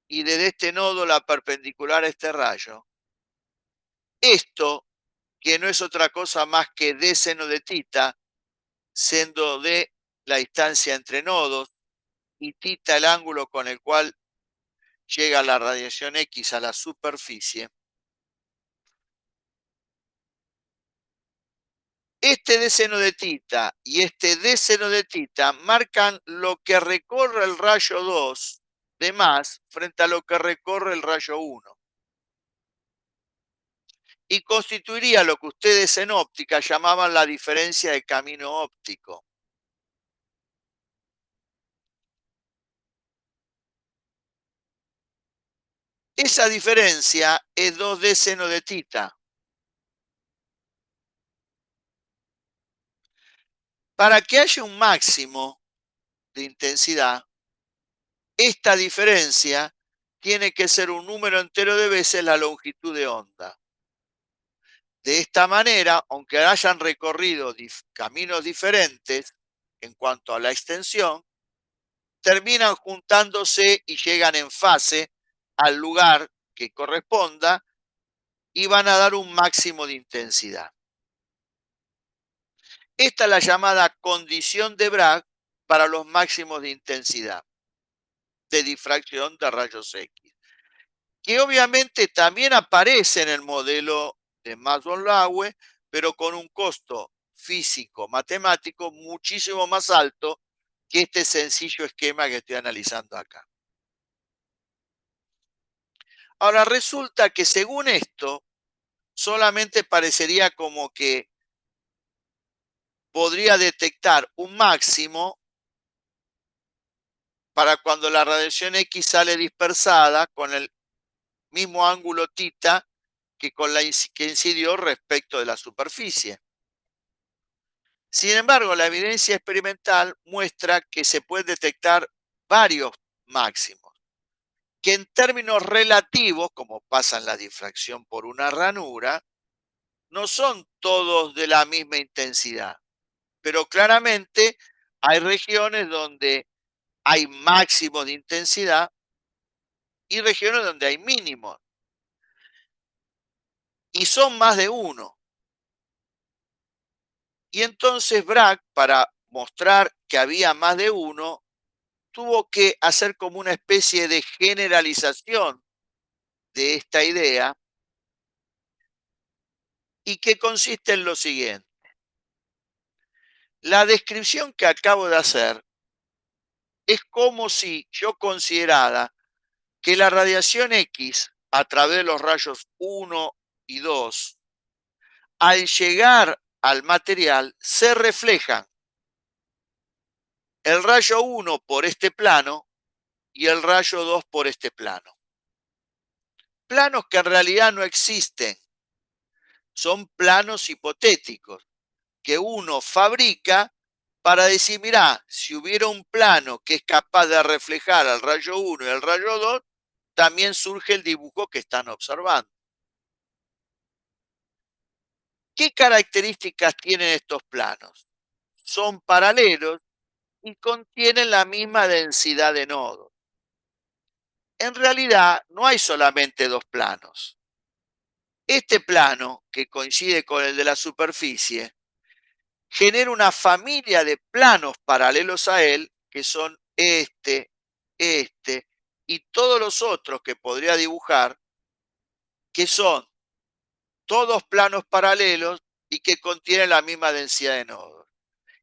y desde este nodo la perpendicular a este rayo, esto, que no es otra cosa más que d seno de θ, siendo d la distancia entre nodos y θ el ángulo con el cual llega la radiación X a la superficie, este d seno de θ y este d seno de θ marcan lo que recorre el rayo 2 de más frente a lo que recorre el rayo 1. Y constituiría lo que ustedes en óptica llamaban la diferencia de camino óptico. Esa diferencia es 2D seno de tita. Para que haya un máximo de intensidad, esta diferencia tiene que ser un número entero de veces la longitud de onda. De esta manera, aunque hayan recorrido caminos diferentes en cuanto a la extensión, terminan juntándose y llegan en fase al lugar que corresponda y van a dar un máximo de intensidad. Esta es la llamada condición de Bragg para los máximos de intensidad de difracción de rayos X, que obviamente también aparece en el modelo de Maxwell-Laue, pero con un costo físico matemático muchísimo más alto que este sencillo esquema que estoy analizando acá. Ahora resulta que según esto, solamente parecería como que podría detectar un máximo para cuando la radiación X sale dispersada con el mismo ángulo tita que con la que incidió respecto de la superficie. Sin embargo, la evidencia experimental muestra que se pueden detectar varios máximos, que en términos relativos, como pasa en la difracción por una ranura, no son todos de la misma intensidad, pero claramente hay regiones donde hay máximos de intensidad y regiones donde hay mínimos, y son más de uno. Y entonces Bragg, para mostrar que había más de uno, tuvo que hacer como una especie de generalización de esta idea y que consiste en lo siguiente. La descripción que acabo de hacer es como si yo considerara que la radiación X a través de los rayos 1 y 2, al llegar al material, se reflejan el rayo 1 por este plano y el rayo 2 por este plano. Planos que en realidad no existen, son planos hipotéticos que uno fabrica para decir, mirá, si hubiera un plano que es capaz de reflejar al rayo 1 y al rayo 2, también surge el dibujo que están observando. ¿Qué características tienen estos planos? Son paralelos y contienen la misma densidad de nodos. En realidad, no hay solamente dos planos. Este plano, que coincide con el de la superficie, genera una familia de planos paralelos a él, que son este y todos los otros que podría dibujar, que son todos planos paralelos y que contienen la misma densidad de nodos.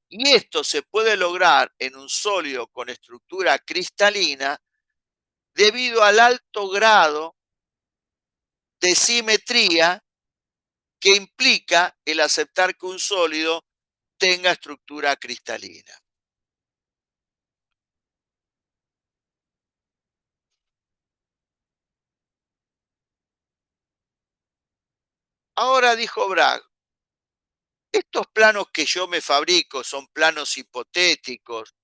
Y esto se puede lograr en un sólido con estructura cristalina debido al alto grado de simetría que implica el aceptar que un sólido tenga estructura cristalina. Ahora dijo Bragg, estos planos que yo me fabrico son planos hipotéticos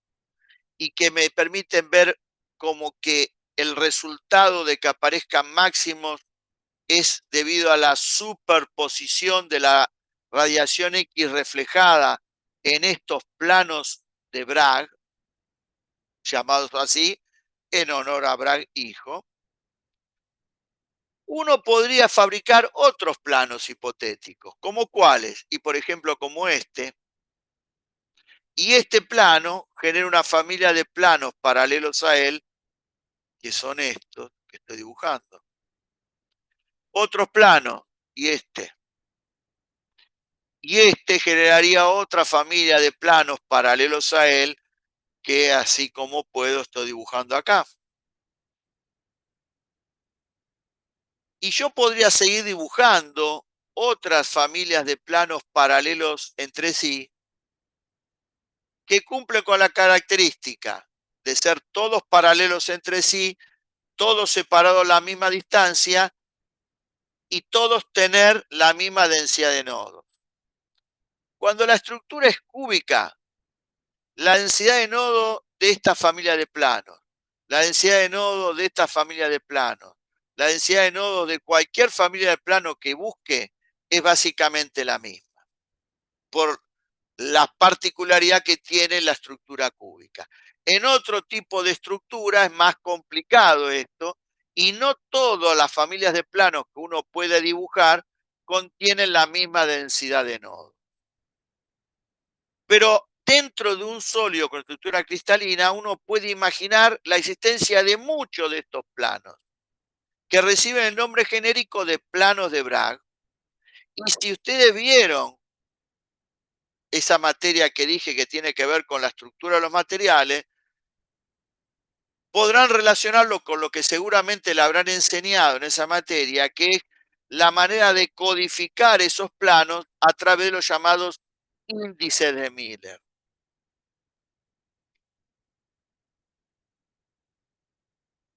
y que me permiten ver como que el resultado de que aparezcan máximos es debido a la superposición de la radiación X reflejada en estos planos de Bragg, llamados así en honor a Bragg hijo. Uno podría fabricar otros planos hipotéticos, como cuáles, y por ejemplo como este, y este plano genera una familia de planos paralelos a él, que son estos que estoy dibujando. Otros planos, y este. Y este generaría otra familia de planos paralelos a él, que así como puedo estoy dibujando acá. Y yo podría seguir dibujando otras familias de planos paralelos entre sí, que cumplen con la característica de ser todos paralelos entre sí, todos separados a la misma distancia y todos tener la misma densidad de nodos. Cuando la estructura es cúbica, la densidad de nodos de esta familia de planos, la densidad de nodos de esta familia de planos, la densidad de nodos de cualquier familia de planos que busque es básicamente la misma, por la particularidad que tiene la estructura cúbica. En otro tipo de estructura es más complicado esto y no todas las familias de planos que uno puede dibujar contienen la misma densidad de nodos. Pero dentro de un sólido con estructura cristalina uno puede imaginar la existencia de muchos de estos planos que reciben el nombre genérico de planos de Bragg. Y si ustedes vieron esa materia que dije que tiene que ver con la estructura de los materiales, podrán relacionarlo con lo que seguramente le habrán enseñado en esa materia, que es la manera de codificar esos planos a través de los llamados índices de Miller.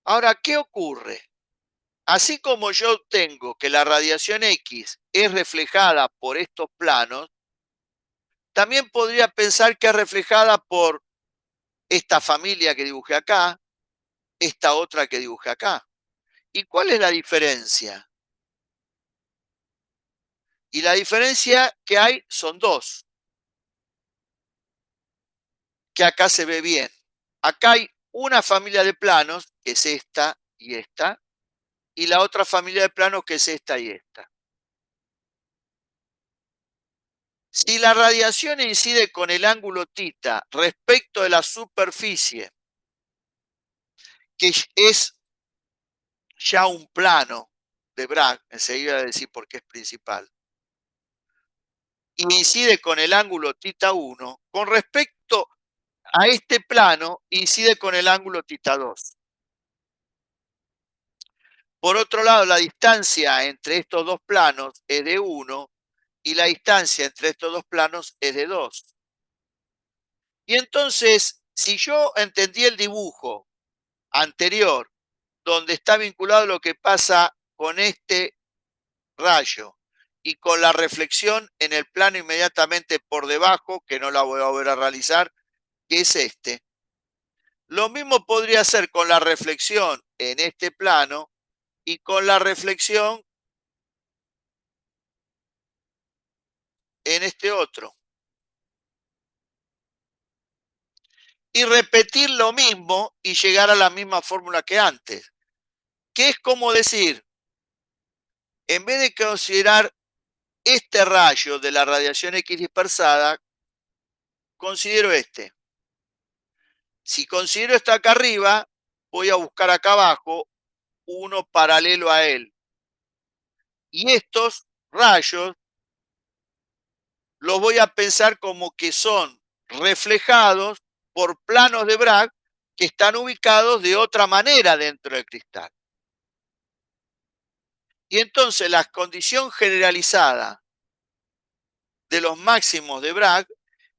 Ahora, ¿qué ocurre? Así como yo tengo que la radiación X es reflejada por estos planos, también podría pensar que es reflejada por esta familia que dibujé acá, esta otra que dibujé acá. ¿Y cuál es la diferencia? Y la diferencia que hay son dos, que acá se ve bien. Acá hay una familia de planos, que es esta y la otra familia de planos, que es esta y esta. Si la radiación incide con el ángulo θ respecto de la superficie, que es ya un plano de Bragg, enseguida voy a decir por qué es principal, y incide con el ángulo θ1, con respecto a este plano incide con el ángulo θ2. Por otro lado, la distancia entre estos dos planos es de 1 y la distancia entre estos dos planos es de 2. Y entonces, si yo entendí el dibujo anterior, donde está vinculado lo que pasa con este rayo y con la reflexión en el plano inmediatamente por debajo, que no la voy a volver a realizar, que es este. Lo mismo podría ser con la reflexión en este plano y con la reflexión en este otro. Y repetir lo mismo y llegar a la misma fórmula que antes. Que es como decir, en vez de considerar este rayo de la radiación X dispersada, considero este. Si considero esto acá arriba, voy a buscar acá abajo uno paralelo a él. Y estos rayos los voy a pensar como que son reflejados por planos de Bragg que están ubicados de otra manera dentro del cristal. Y entonces la condición generalizada de los máximos de Bragg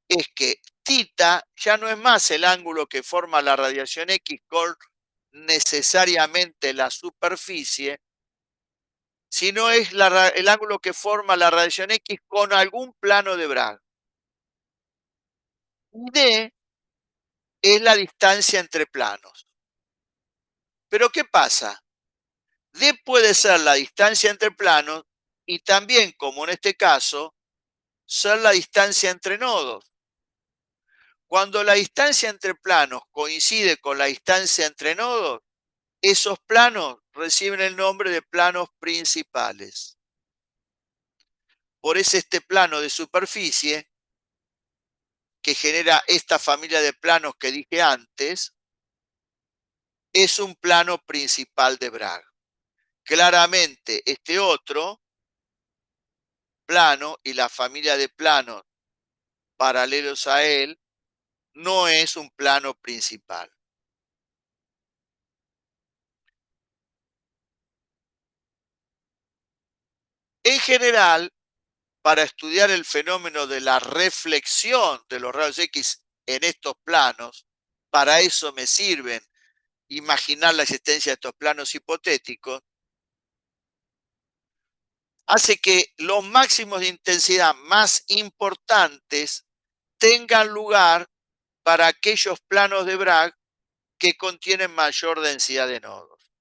es que θ ya no es más el ángulo que forma la radiación X con necesariamente la superficie, sino es el ángulo que forma la radiación X con algún plano de Bragg. Y D es la distancia entre planos. Pero ¿qué pasa? D puede ser la distancia entre planos y también, como en este caso, ser la distancia entre nodos. Cuando la distancia entre planos coincide con la distancia entre nodos, esos planos reciben el nombre de planos principales. Por eso este plano de superficie, que genera esta familia de planos que dije antes, es un plano principal de Bragg. Claramente este otro plano y la familia de planos paralelos a él no es un plano principal. En general, para estudiar el fenómeno de la reflexión de los rayos X en estos planos, para eso me sirven imaginar la existencia de estos planos hipotéticos, hace que los máximos de intensidad más importantes tengan lugar para aquellos planos de Bragg que contienen mayor densidad de nodos.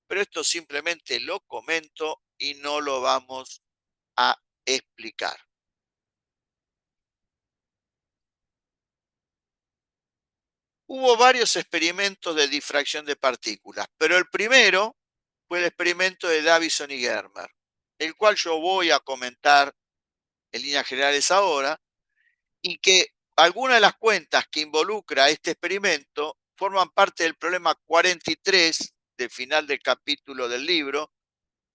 Pero esto simplemente lo comento y no lo vamos a explicar. Hubo varios experimentos de difracción de partículas, pero el primero fue el experimento de Davison y Germer, el cual yo voy a comentar en líneas generales ahora, y que algunas de las cuentas que involucra este experimento forman parte del problema 43 del final del capítulo del libro,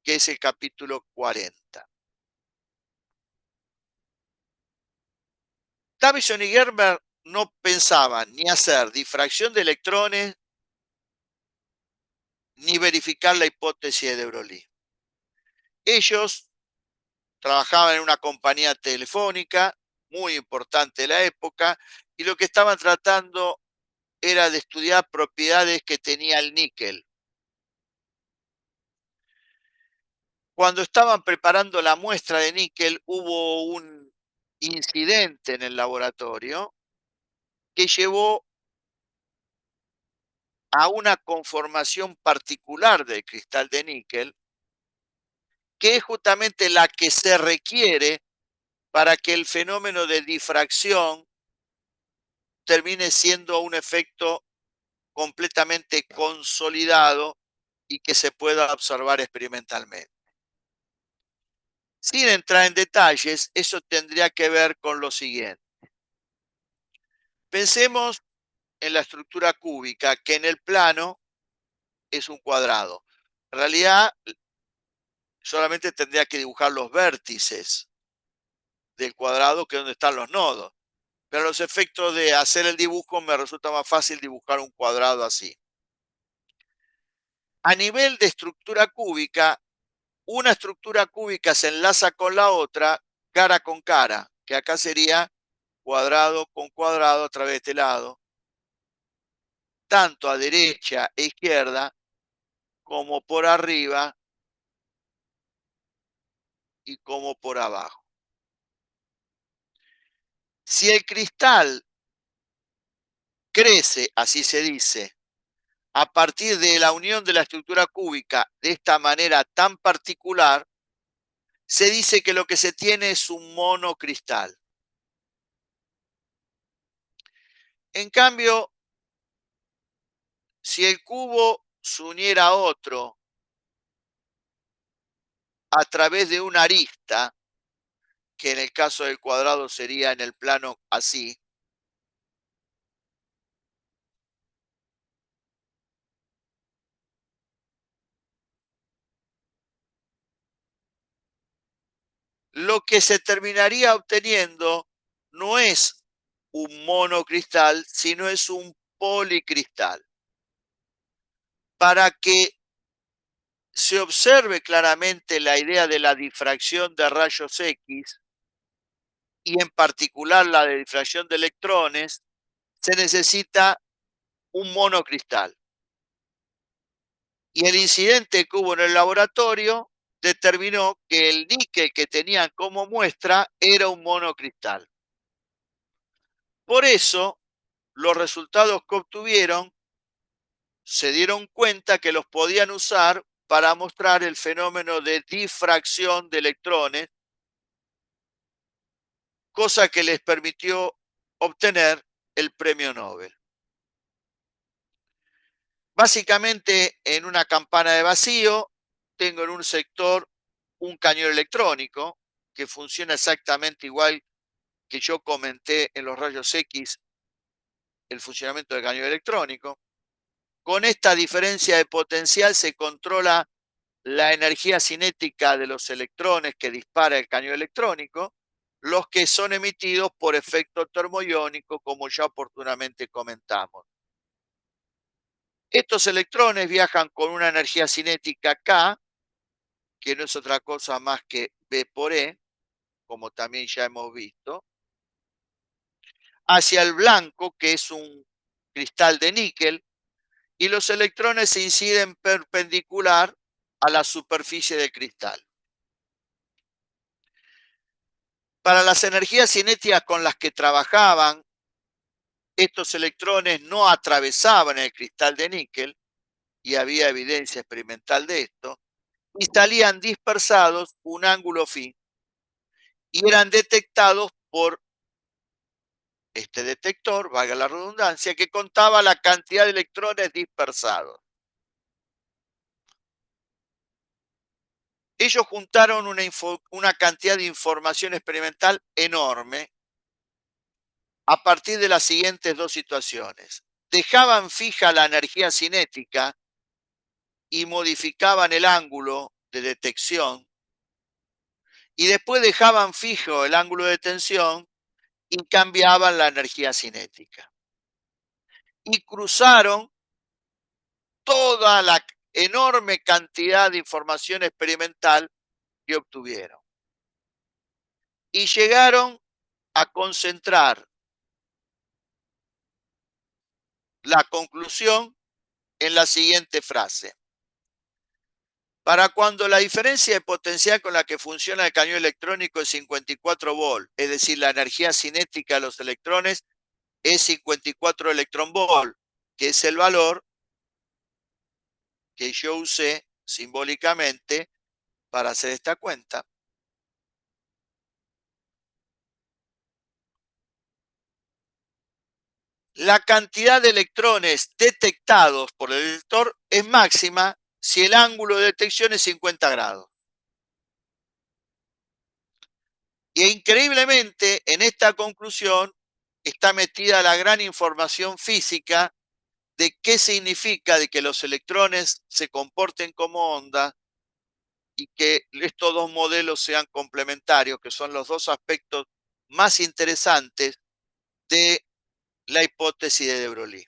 que es el capítulo 40. Davison y Germer no pensaban ni hacer difracción de electrones ni verificar la hipótesis de Broglie. Ellos trabajaban en una compañía telefónica muy importante de la época y lo que estaban tratando era de estudiar propiedades que tenía el níquel. Cuando estaban preparando la muestra de níquel, hubo un incidente en el laboratorio que llevó a una conformación particular del cristal de níquel, que es justamente la que se requiere para que el fenómeno de difracción termine siendo un efecto completamente consolidado y que se pueda observar experimentalmente. Sin entrar en detalles, eso tendría que ver con lo siguiente. Pensemos en la estructura cúbica, que en el plano es un cuadrado. En realidad, solamente tendría que dibujar los vértices del cuadrado, que es donde están los nodos. Pero a los efectos de hacer el dibujo me resulta más fácil dibujar un cuadrado así. A nivel de estructura cúbica, una estructura cúbica se enlaza con la otra cara con cara, que acá sería cuadrado con cuadrado a través de este lado, tanto a derecha e izquierda como por arriba y como por abajo. Si el cristal crece, así se dice, a partir de la unión de la estructura cúbica de esta manera tan particular, se dice que lo que se tiene es un monocristal. En cambio, si el cubo se uniera a otro a través de una arista, que en el caso del cuadrado sería en el plano así, lo que se terminaría obteniendo no es un monocristal, sino es un policristal. Para que se observe claramente la idea de la difracción de rayos X y en particular la de difracción de electrones, se necesita un monocristal. Y el incidente que hubo en el laboratorio determinó que el níquel que tenían como muestra era un monocristal. Por eso, los resultados que obtuvieron se dieron cuenta que los podían usar para mostrar el fenómeno de difracción de electrones, cosa que les permitió obtener el premio Nobel. Básicamente, en una campana de vacío, tengo en un sector un cañón electrónico que funciona exactamente igual que yo comenté en los rayos X, el funcionamiento del cañón electrónico. Con esta diferencia de potencial se controla la energía cinética de los electrones que dispara el cañón electrónico, los que son emitidos por efecto termoiónico, como ya oportunamente comentamos. Estos electrones viajan con una energía cinética K, que no es otra cosa más que B por E, como también ya hemos visto, hacia el blanco, que es un cristal de níquel, y los electrones se inciden perpendicular a la superficie del cristal. Para las energías cinéticas con las que trabajaban, estos electrones no atravesaban el cristal de níquel, y había evidencia experimental de esto, y salían dispersados un ángulo phi, y eran detectados por este detector, valga la redundancia, que contaba la cantidad de electrones dispersados. Ellos juntaron una cantidad de información experimental enorme a partir de las siguientes dos situaciones. Dejaban fija la energía cinética y modificaban el ángulo de detección, y después dejaban fijo el ángulo de tensión y cambiaban la energía cinética. Y cruzaron toda la enorme cantidad de información experimental que obtuvieron. Y llegaron a concentrar la conclusión en la siguiente frase. Para cuando la diferencia de potencial con la que funciona el cañón electrónico es 54 volt, es decir, la energía cinética de los electrones es 54 electrón volt, que es el valor que yo usé simbólicamente para hacer esta cuenta. La cantidad de electrones detectados por el detector es máxima si el ángulo de detección es 50 grados. Y increíblemente, en esta conclusión está metida la gran información física de qué significa de que los electrones se comporten como onda y que estos dos modelos sean complementarios, que son los dos aspectos más interesantes de la hipótesis de De Broglie.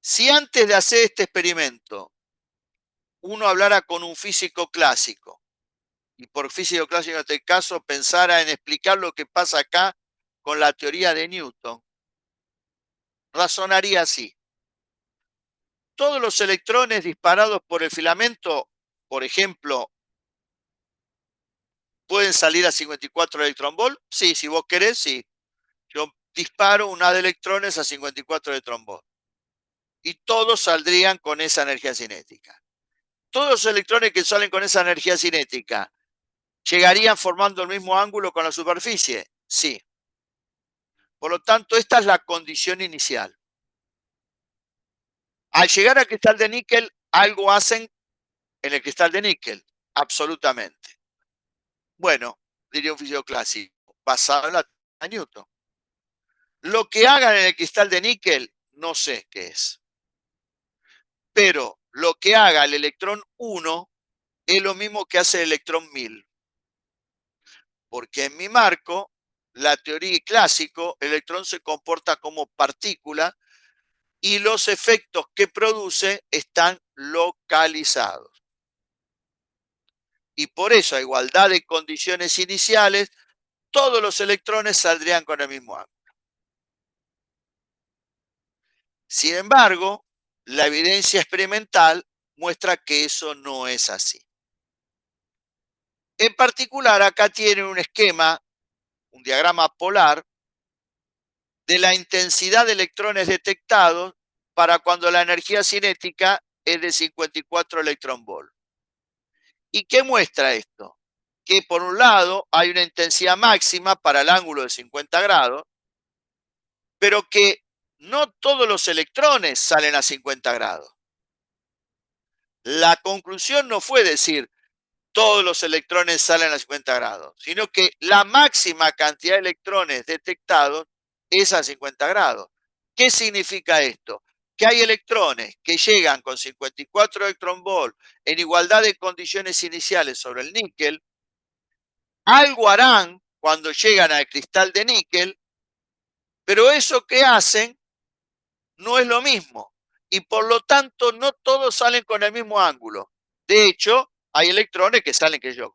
Si antes de hacer este experimento uno hablara con un físico clásico, y por físico clásico en este caso pensara en explicar lo que pasa acá con la teoría de Newton, razonaría así. Todos los electrones disparados por el filamento, por ejemplo, ¿pueden salir a 54 electron volt? Sí, si vos querés, sí. Yo disparo una de electrones a 54 electron volt. Y todos saldrían con esa energía cinética. Todos los electrones que salen con esa energía cinética, ¿llegarían formando el mismo ángulo con la superficie? Sí. Por lo tanto, esta es la condición inicial. Al llegar al cristal de níquel, algo hacen en el cristal de níquel. Absolutamente. Bueno, diría un físico clásico, basado en la teoría de Newton. Lo que hagan en el cristal de níquel, no sé qué es. Pero lo que haga el electrón 1 es lo mismo que hace el electrón 1000. Porque en mi marco, la teoría clásico, el electrón se comporta como partícula y los efectos que produce están localizados. Y por eso, a igualdad de condiciones iniciales, todos los electrones saldrían con el mismo ángulo. Sin embargo, la evidencia experimental muestra que eso no es así. En particular, acá tienen un esquema, un diagrama polar, de la intensidad de electrones detectados para cuando la energía cinética es de 54 electron volt. ¿Y qué muestra esto? Que por un lado hay una intensidad máxima para el ángulo de 50 grados, pero que no todos los electrones salen a 50 grados. La conclusión no fue decir todos los electrones salen a 50 grados, sino que la máxima cantidad de electrones detectados es a 50 grados. ¿Qué significa esto? Que hay electrones que llegan con 54 electron volt en igualdad de condiciones iniciales sobre el níquel, algo harán cuando llegan al cristal de níquel, pero eso que hacen no es lo mismo y por lo tanto no todos salen con el mismo ángulo. De hecho, hay electrones que salen, que yo,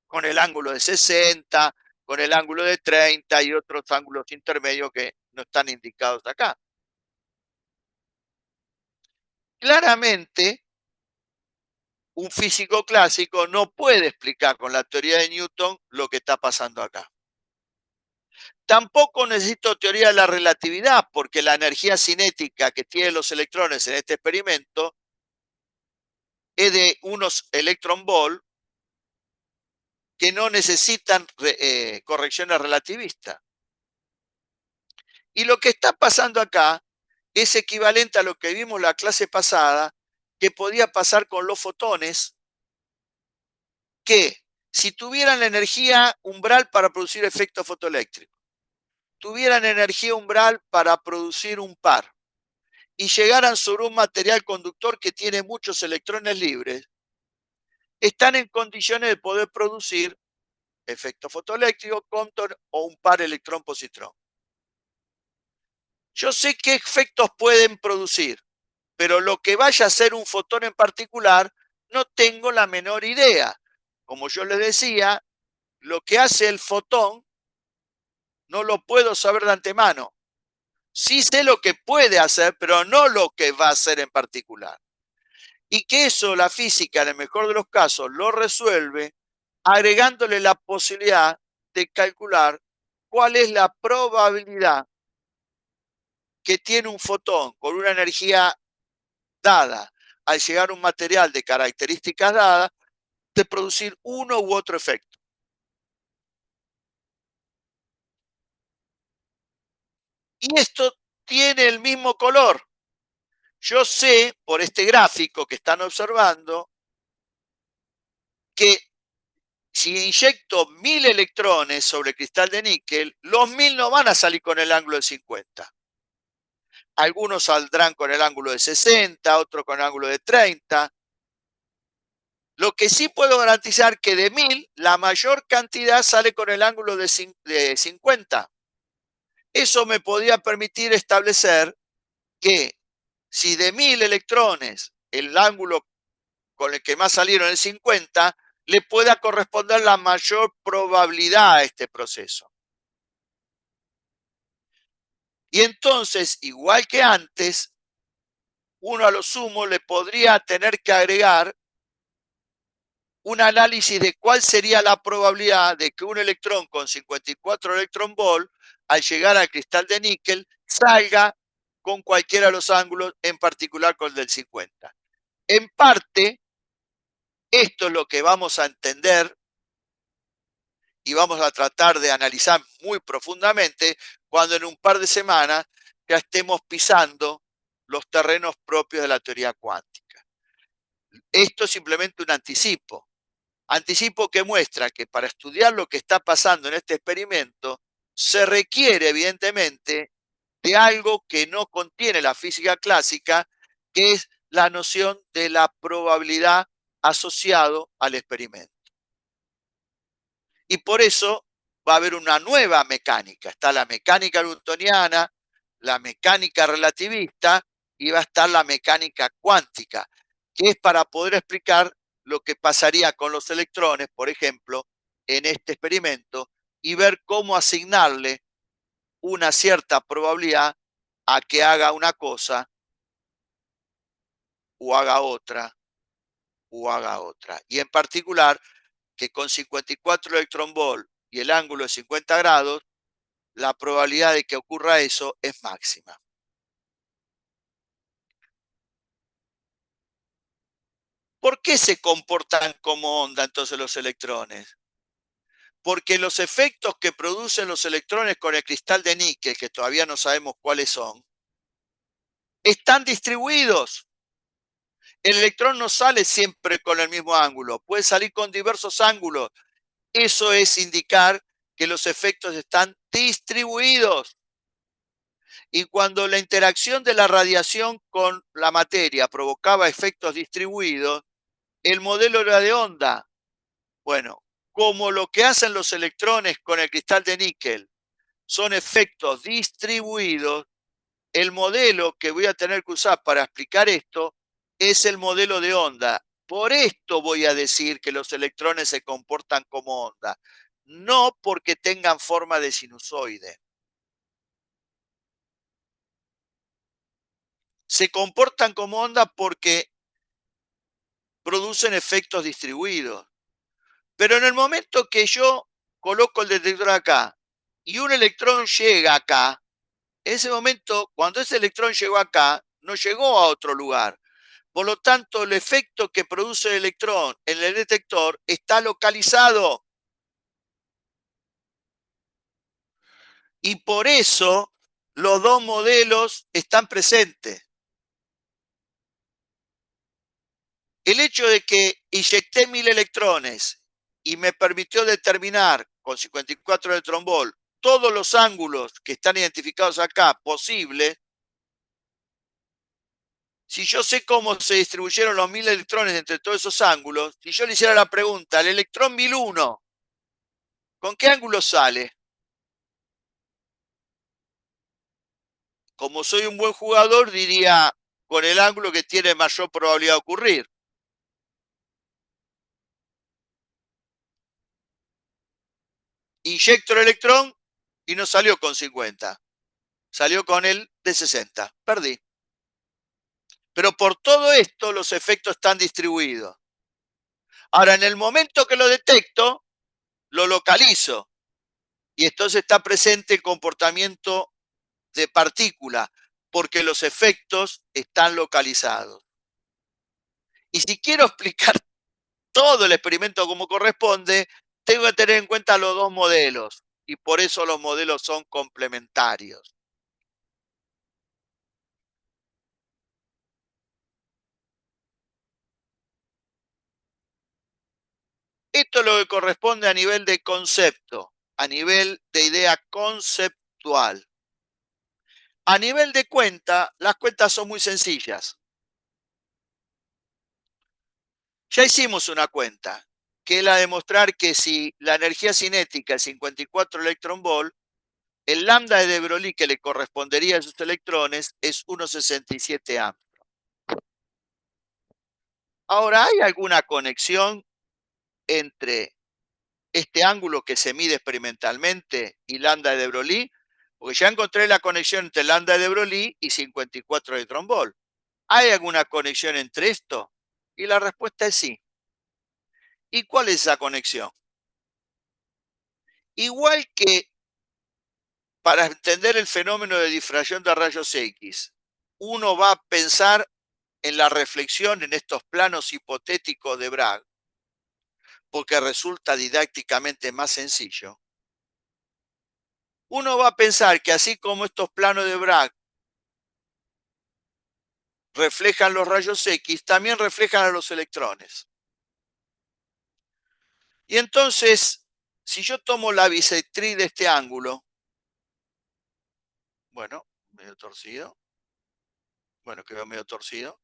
con el ángulo de 60, con el ángulo de 30 y otros ángulos intermedios que no están indicados acá. Claramente, un físico clásico no puede explicar con la teoría de Newton lo que está pasando acá. Tampoco necesito teoría de la relatividad, porque la energía cinética que tienen los electrones en este experimento es de unos electron volt que no necesitan correcciones relativistas. Y lo que está pasando acá es equivalente a lo que vimos la clase pasada, que podía pasar con los fotones, que si tuvieran la energía umbral para producir efecto fotoeléctrico, tuvieran energía umbral para producir un par y llegaran sobre un material conductor que tiene muchos electrones libres, están en condiciones de poder producir efecto fotoeléctrico, Compton o un par electrón-positrón. Yo sé qué efectos pueden producir, pero lo que vaya a ser un fotón en particular, no tengo la menor idea. Como yo les decía, lo que hace el fotón no lo puedo saber de antemano. Sí sé lo que puede hacer, pero no lo que va a hacer en particular. Y que eso la física, en el mejor de los casos, lo resuelve agregándole la posibilidad de calcular cuál es la probabilidad que tiene un fotón con una energía dada al llegar a un material de características dadas de producir uno u otro efecto. Y esto tiene el mismo color. Yo sé, por este gráfico que están observando, que si inyecto 1000 electrones sobre el cristal de níquel, los 1000 no van a salir con el ángulo de 50. Algunos saldrán con el ángulo de 60, otros con el ángulo de 30. Lo que sí puedo garantizar que de 1000, la mayor cantidad sale con el ángulo de 50. Eso me podía permitir establecer que si de 1000 electrones el ángulo con el que más salieron es 50, le pueda corresponder la mayor probabilidad a este proceso. Y entonces, igual que antes, uno a lo sumo le podría tener que agregar un análisis de cuál sería la probabilidad de que un electrón con 54 electron volt, al llegar al cristal de níquel, salga con cualquiera de los ángulos, en particular con el del 50. En parte, esto es lo que vamos a entender y vamos a tratar de analizar muy profundamente cuando en un par de semanas ya estemos pisando los terrenos propios de la teoría cuántica. Esto es simplemente un anticipo. Anticipo que muestra que para estudiar lo que está pasando en este experimento se requiere evidentemente de algo que no contiene la física clásica, que es la noción de la probabilidad asociado al experimento. Y por eso va a haber una nueva mecánica. Está la mecánica newtoniana, la mecánica relativista y va a estar la mecánica cuántica, que es para poder explicar lo que pasaría con los electrones, por ejemplo, en este experimento, y ver cómo asignarle una cierta probabilidad a que haga una cosa o haga otra o haga otra. Y en particular, que con 54 electron volt y el ángulo de 50 grados, la probabilidad de que ocurra eso es máxima. ¿Por qué se comportan como onda entonces los electrones? Porque los efectos que producen los electrones con el cristal de níquel, que todavía no sabemos cuáles son, están distribuidos. El electrón no sale siempre con el mismo ángulo, puede salir con diversos ángulos. Eso es indicar que los efectos están distribuidos. Y cuando la interacción de la radiación con la materia provocaba efectos distribuidos, el modelo era de onda. Bueno, como lo que hacen los electrones con el cristal de níquel son efectos distribuidos, el modelo que voy a tener que usar para explicar esto es el modelo de onda. Por esto voy a decir que los electrones se comportan como onda, no porque tengan forma de sinusoide. se comportan como onda porque producen efectos distribuidos. Pero en el momento que yo coloco el detector acá y un electrón llega acá, en ese momento, cuando ese electrón llegó acá, no llegó a otro lugar. Por lo tanto, el efecto que produce el electrón en el detector está localizado. Y por eso los dos modelos están presentes. El hecho de que inyecté 1000 electrones y me permitió determinar con 54 electron volt todos los ángulos que están identificados acá posibles. Si yo sé cómo se distribuyeron los 1000 electrones entre todos esos ángulos, si yo le hiciera la pregunta, el electrón 1001, ¿con qué ángulo sale? Como soy un buen jugador, diría con el ángulo que tiene mayor probabilidad de ocurrir. Inyecto el electrón y no salió con 50, salió con el de 60. Perdí. Pero por todo esto los efectos están distribuidos. Ahora, en el momento que lo detecto, lo localizo y entonces está presente el comportamiento de partícula, porque los efectos están localizados. Y si quiero explicar todo el experimento como corresponde, tengo que tener en cuenta los dos modelos, y por eso los modelos son complementarios. Esto es lo que corresponde a nivel de concepto, a nivel de idea conceptual. A nivel de cuenta, las cuentas son muy sencillas. Ya hicimos una cuenta, que es la de mostrar que si la energía cinética es 54 electron volt, el lambda de Broglie que le correspondería a esos electrones es 1,67 amperes. Ahora, ¿hay alguna conexión entre este ángulo que se mide experimentalmente y lambda de Broglie? Porque ya encontré la conexión entre lambda de Broglie y 54 electron volt. ¿Hay alguna conexión entre esto? Y la respuesta es sí. ¿Y cuál es esa conexión? Igual que para entender el fenómeno de difracción de rayos X, uno va a pensar en la reflexión en estos planos hipotéticos de Bragg, porque resulta didácticamente más sencillo. Uno va a pensar que así como estos planos de Bragg reflejan los rayos X, también reflejan a los electrones. Y entonces, si yo tomo la bisectriz de este ángulo, bueno, medio torcido, bueno, quedó medio torcido,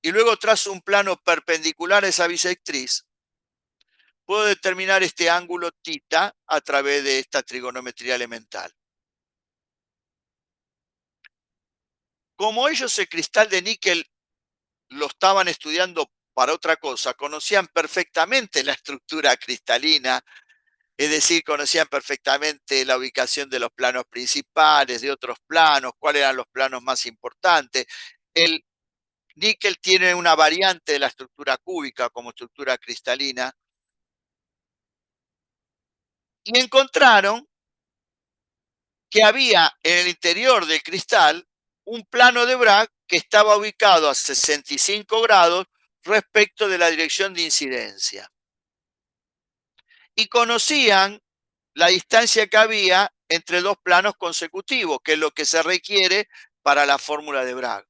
y luego trazo un plano perpendicular a esa bisectriz, puedo determinar este ángulo θ a través de esta trigonometría elemental. Como ellos el cristal de níquel lo estaban estudiando para otra cosa, conocían perfectamente la estructura cristalina, es decir, conocían perfectamente la ubicación de los planos principales, de otros planos, cuáles eran los planos más importantes. El níquel tiene una variante de la estructura cúbica como estructura cristalina y encontraron que había en el interior del cristal un plano de Bragg que estaba ubicado a 65 grados respecto de la dirección de incidencia. Y conocían la distancia que había entre dos planos consecutivos, que es lo que se requiere para la fórmula de Bragg.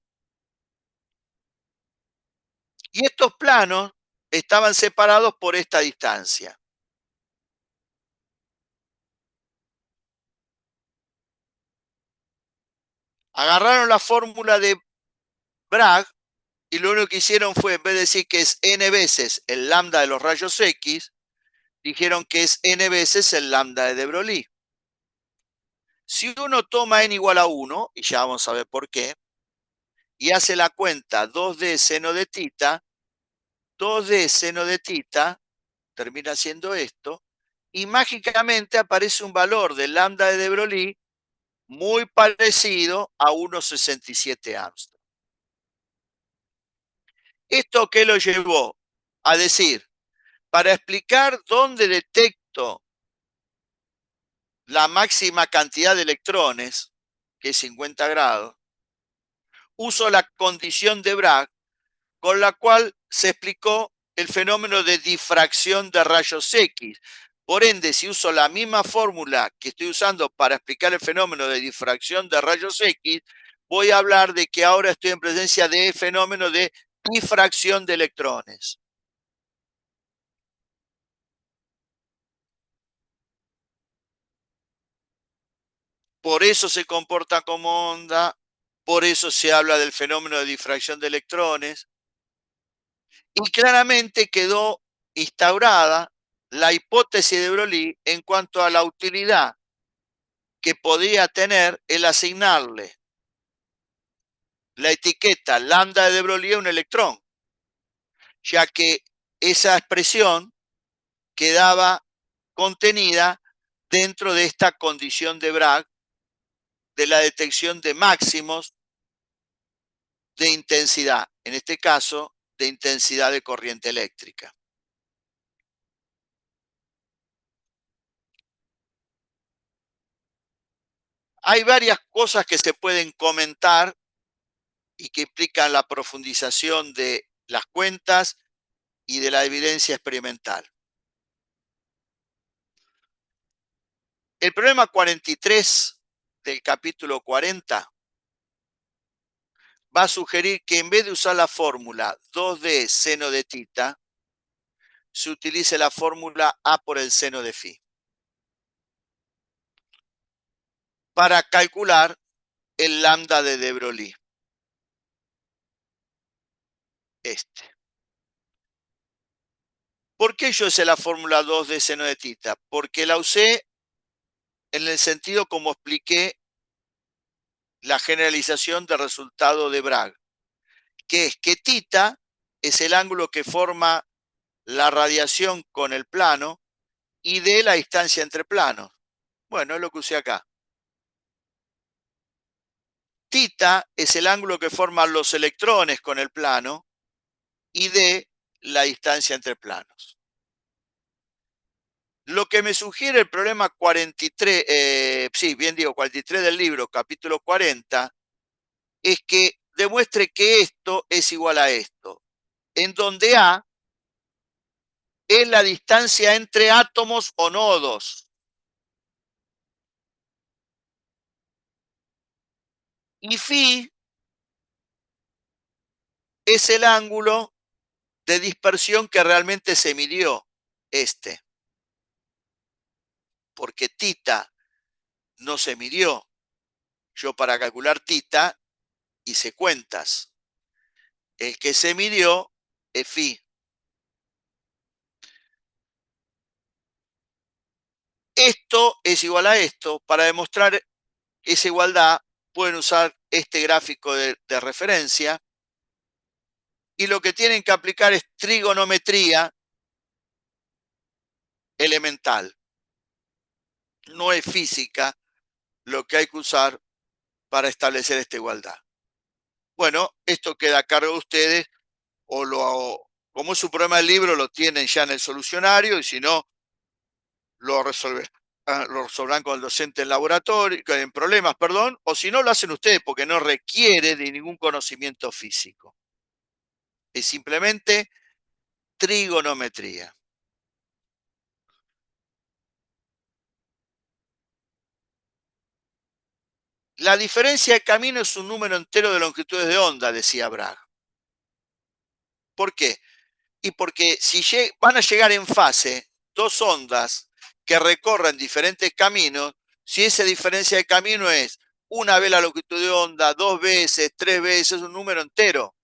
Y estos planos estaban separados por esta distancia. Agarraron la fórmula de Bragg y lo único que hicieron fue, en vez de decir que es n veces el lambda de los rayos X, dijeron que es n veces el lambda de de Broglie. Si uno toma n igual a 1, y ya vamos a ver por qué, y hace la cuenta 2D seno de θ, 2D seno de θ termina siendo esto, y mágicamente aparece un valor del lambda de de Broglie muy parecido a 1,67 Armstrong. ¿Esto qué lo llevó? A decir, para explicar dónde detecto la máxima cantidad de electrones, que es 50 grados, uso la condición de Bragg, con la cual se explicó el fenómeno de difracción de rayos X. Por ende, si uso la misma fórmula que estoy usando para explicar el fenómeno de difracción de rayos X, voy a hablar de que ahora estoy en presencia de fenómeno de difracción de electrones. Por eso se comporta como onda, por eso se habla del fenómeno de difracción de electrones, y claramente quedó instaurada la hipótesis de Broglie en cuanto a la utilidad que podía tener el asignarle la etiqueta lambda de Broglie a un electrón, ya que esa expresión quedaba contenida dentro de esta condición de Bragg de la detección de máximos de intensidad, en este caso de intensidad de corriente eléctrica. Hay varias cosas que se pueden comentar y que implican la profundización de las cuentas y de la evidencia experimental. El problema 43 del capítulo 40 va a sugerir que en vez de usar la fórmula 2D seno de tita, se utilice la fórmula A por el seno de phi para calcular el lambda de De Broglie. ¿Por qué yo usé la fórmula 2D seno de tita? Porque la usé en el sentido como expliqué la generalización del resultado de Bragg, que es que tita es el ángulo que forma la radiación con el plano y de la distancia entre planos. Bueno, es lo que usé acá. Tita es el ángulo que forman los electrones con el plano y de la distancia entre planos. Lo que me sugiere el problema 43, sí, bien digo, 43 del libro, capítulo 40, es que demuestre que esto es igual a esto, en donde A es la distancia entre átomos o nodos y phi es el ángulo de dispersión que realmente se midió, porque tita no se midió. Yo para calcular tita hice cuentas. El que se midió es phi. Esto es igual a esto. Para demostrar esa igualdad pueden usar este gráfico de referencia y lo que tienen que aplicar es trigonometría elemental. No es física lo que hay que usar para establecer esta igualdad. Bueno, esto queda a cargo de ustedes como es su problema del libro, lo tienen ya en el solucionario y si no, lo resolverán con el docente en laboratorio, en problemas, perdón, o si no, lo hacen ustedes porque no requiere de ningún conocimiento físico. Es simplemente trigonometría. La diferencia de camino es un número entero de longitudes de onda, decía Bragg. ¿Por qué? Y porque si van a llegar en fase dos ondas que recorren diferentes caminos, si esa diferencia de camino es una vez la longitud de onda, dos veces, tres veces, es un número entero,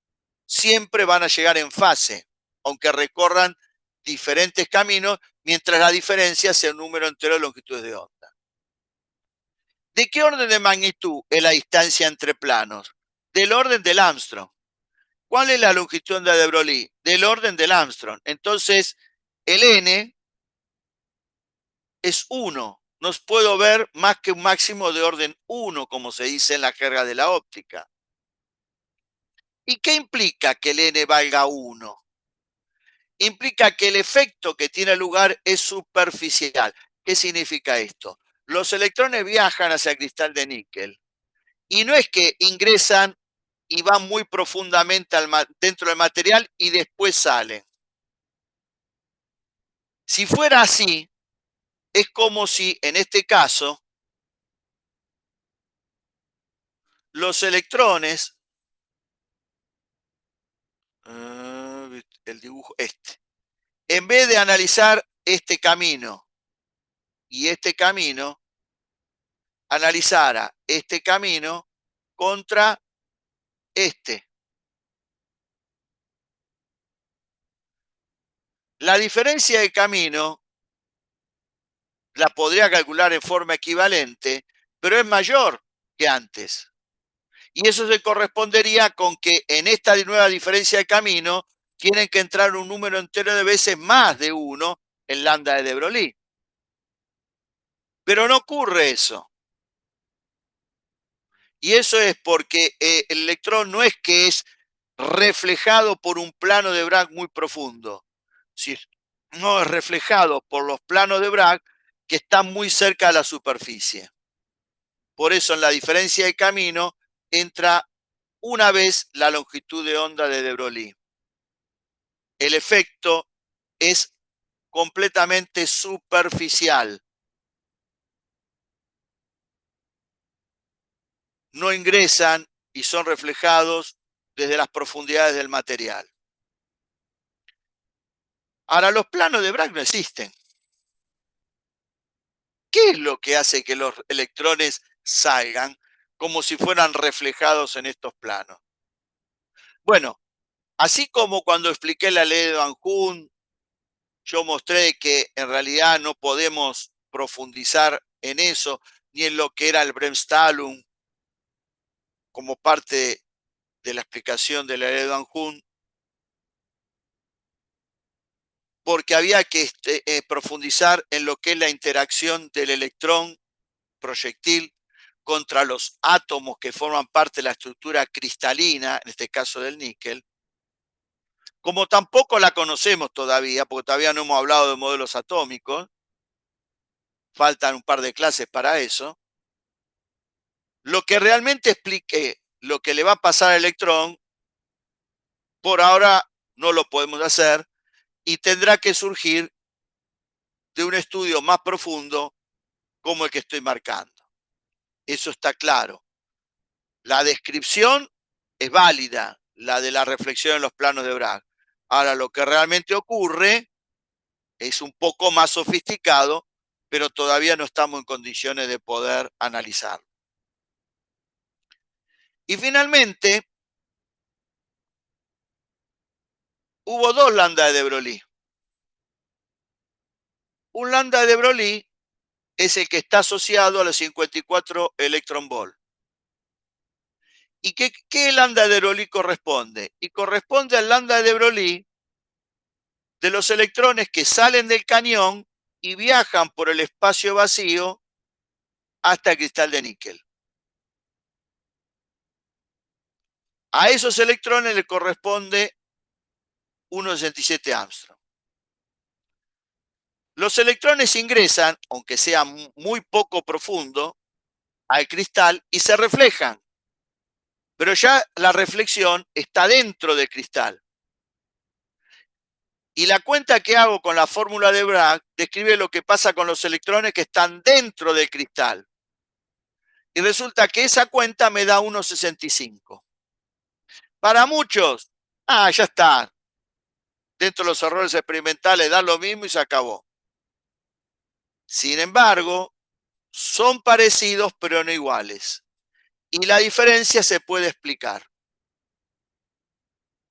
siempre van a llegar en fase, aunque recorran diferentes caminos, mientras la diferencia sea un número entero de longitudes de onda. ¿De qué orden de magnitud es la distancia entre planos? Del orden del Armstrong. ¿Cuál es la longitud de onda de Broglie? Del orden del Armstrong. Entonces, el n es 1. No puedo ver más que un máximo de orden 1, como se dice en la jerga de la óptica. ¿Y qué implica que el n valga 1? Implica que el efecto que tiene lugar es superficial. ¿Qué significa esto? Los electrones viajan hacia el cristal de níquel y no es que ingresan y van muy profundamente dentro del material y después salen. Si fuera así, es como si en este caso los electrones, el dibujo en vez de analizar este camino y este camino, analizara este camino contra este. La diferencia de camino la podría calcular en forma equivalente, pero es mayor que antes. Y eso se correspondería con que en esta nueva diferencia de camino tienen que entrar un número entero de veces más de 1 en lambda de Broglie. Pero no ocurre eso. Y eso es porque el electrón no es que es reflejado por un plano de Bragg muy profundo, no es reflejado por los planos de Bragg que están muy cerca de la superficie. Por eso en la diferencia de camino entra una vez la longitud de onda de de Broglie. El efecto es completamente superficial. No ingresan y son reflejados desde las profundidades del material. Ahora, los planos de Bragg no existen. ¿Qué es lo que hace que los electrones salgan como si fueran reflejados en estos planos? Bueno, así como cuando expliqué la ley de Van Hoon, yo mostré que en realidad no podemos profundizar en eso, ni en lo que era el Bremsstrahlung como parte de la explicación de la ley de Van Hoon, porque había que profundizar en lo que es la interacción del electrón proyectil contra los átomos que forman parte de la estructura cristalina, en este caso del níquel, como tampoco la conocemos todavía, porque todavía no hemos hablado de modelos atómicos, faltan un par de clases para eso, lo que realmente explique lo que le va a pasar al electrón, por ahora no lo podemos hacer y tendrá que surgir de un estudio más profundo como el que estoy marcando. Eso está claro. La descripción es válida, la de la reflexión en los planos de Bragg. Ahora, lo que realmente ocurre es un poco más sofisticado, pero todavía no estamos en condiciones de poder analizarlo. Y finalmente, hubo dos lambda de Broglie. Un lambda de Broglie es el que está asociado a los 54 electron volt. ¿Y qué lambda de Broglie corresponde? Y corresponde al lambda de Broglie de los electrones que salen del cañón y viajan por el espacio vacío hasta el cristal de níquel. A esos electrones le corresponde 1,67 Armstrong. Los electrones ingresan, aunque sea muy poco profundo, al cristal y se reflejan. Pero ya la reflexión está dentro del cristal. Y la cuenta que hago con la fórmula de Bragg describe lo que pasa con los electrones que están dentro del cristal. Y resulta que esa cuenta me da 1,65. Para muchos, ya está. Dentro de los errores experimentales da lo mismo y se acabó. Sin embargo, son parecidos pero no iguales. Y la diferencia se puede explicar.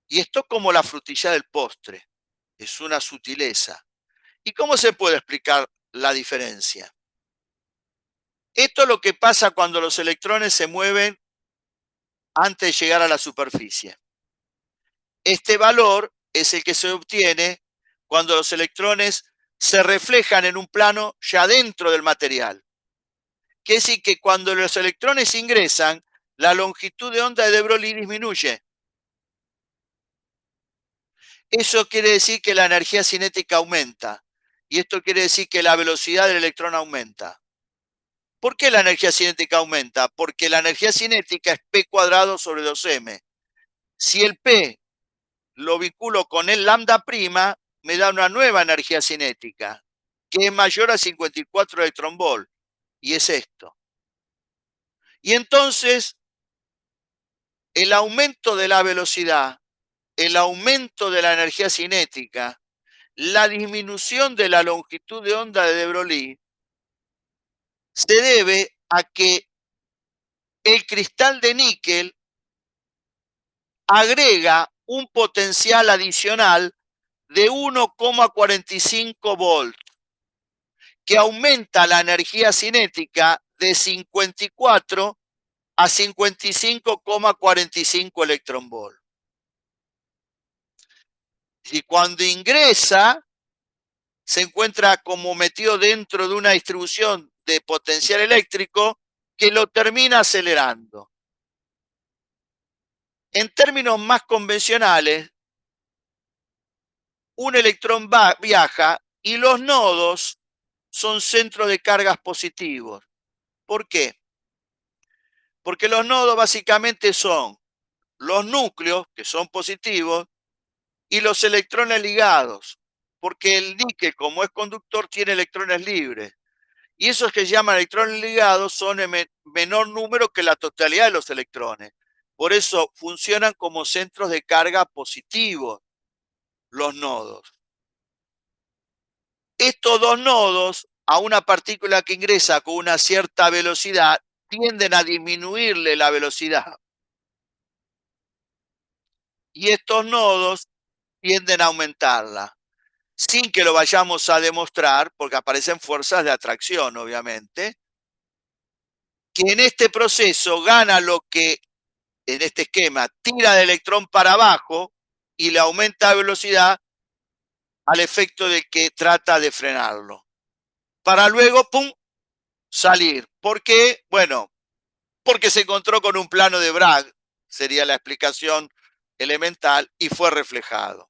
Y esto como la frutilla del postre. Es una sutileza. ¿Y cómo se puede explicar la diferencia? Esto es lo que pasa cuando los electrones se mueven antes de llegar a la superficie. Este valor es el que se obtiene cuando los electrones se reflejan en un plano ya dentro del material. Quiere decir que cuando los electrones ingresan, la longitud de onda de Broglie disminuye. Eso quiere decir que la energía cinética aumenta. Y esto quiere decir que la velocidad del electrón aumenta. ¿Por qué la energía cinética aumenta? Porque la energía cinética es P cuadrado sobre 2m. Si el P lo vinculo con el lambda prima, me da una nueva energía cinética, que es mayor a 54 electronvolt, y es esto. Y entonces, el aumento de la velocidad, el aumento de la energía cinética, la disminución de la longitud de onda de De Broglie, se debe a que el cristal de níquel agrega un potencial adicional de 1,45 volts, que aumenta la energía cinética de 54 a 55,45 electronvolt. Y cuando ingresa, se encuentra como metido dentro de una distribución de potencial eléctrico que lo termina acelerando. En términos más convencionales, un electrón viaja y los nodos son centros de cargas positivos. ¿Por qué? Porque los nodos básicamente son los núcleos, que son positivos, y los electrones ligados, porque el níquel, como es conductor, tiene electrones libres. Y esos que se llaman electrones ligados son en menor número que la totalidad de los electrones. Por eso funcionan como centros de carga positivos los nodos. Estos dos nodos, a una partícula que ingresa con una cierta velocidad, tienden a disminuirle la velocidad. Y estos nodos tienden a aumentarla, sin que lo vayamos a demostrar, porque aparecen fuerzas de atracción, obviamente, que en este proceso gana lo que, en este esquema, tira el electrón para abajo y le aumenta la velocidad al efecto de que trata de frenarlo. Para luego, ¡pum!, salir. ¿Por qué? Bueno, porque se encontró con un plano de Bragg, sería la explicación elemental, y fue reflejado.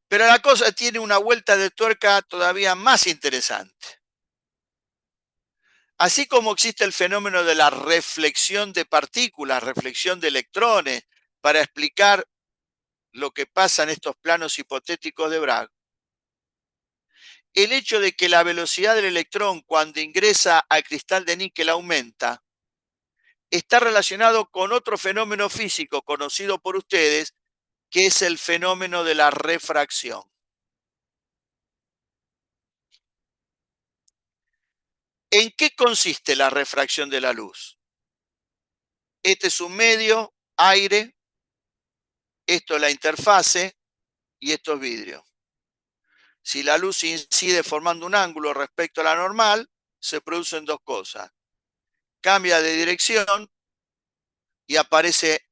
Pero la cosa tiene una vuelta de tuerca todavía más interesante. Así como existe el fenómeno de la reflexión de partículas, reflexión de electrones, para explicar lo que pasa en estos planos hipotéticos de Bragg, el hecho de que la velocidad del electrón cuando ingresa al cristal de níquel aumenta está relacionado con otro fenómeno físico conocido por ustedes, que es el fenómeno de la refracción. ¿En qué consiste la refracción de la luz? Este es un medio, aire, esto es la interfase y esto es vidrio. Si la luz incide formando un ángulo respecto a la normal, se producen dos cosas. Cambia de dirección y aparece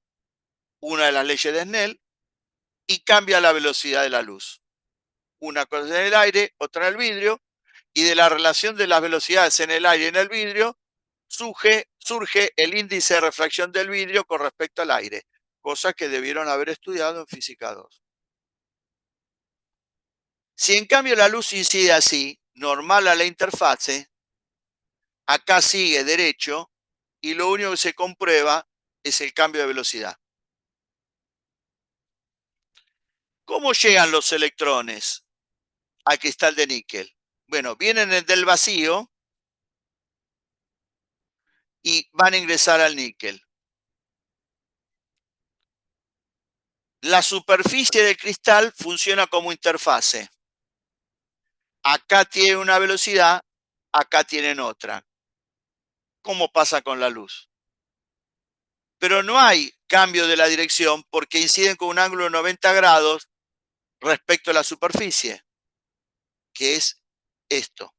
una de las leyes de Snell, y cambia la velocidad de la luz. Una cosa en el aire, otra en el vidrio, y de la relación de las velocidades en el aire y en el vidrio surge el índice de refracción del vidrio con respecto al aire, cosa que debieron haber estudiado en física 2. Si en cambio la luz incide así, normal a la interfase, acá sigue derecho y lo único que se comprueba es el cambio de velocidad. ¿Cómo llegan los electrones al cristal de níquel? Bueno, vienen del vacío y van a ingresar al níquel. La superficie del cristal funciona como interfase. Acá tiene una velocidad, acá tienen otra. ¿Cómo pasa con la luz? Pero no hay cambio de la dirección porque inciden con un ángulo de 90 grados respecto a la superficie, que es esto.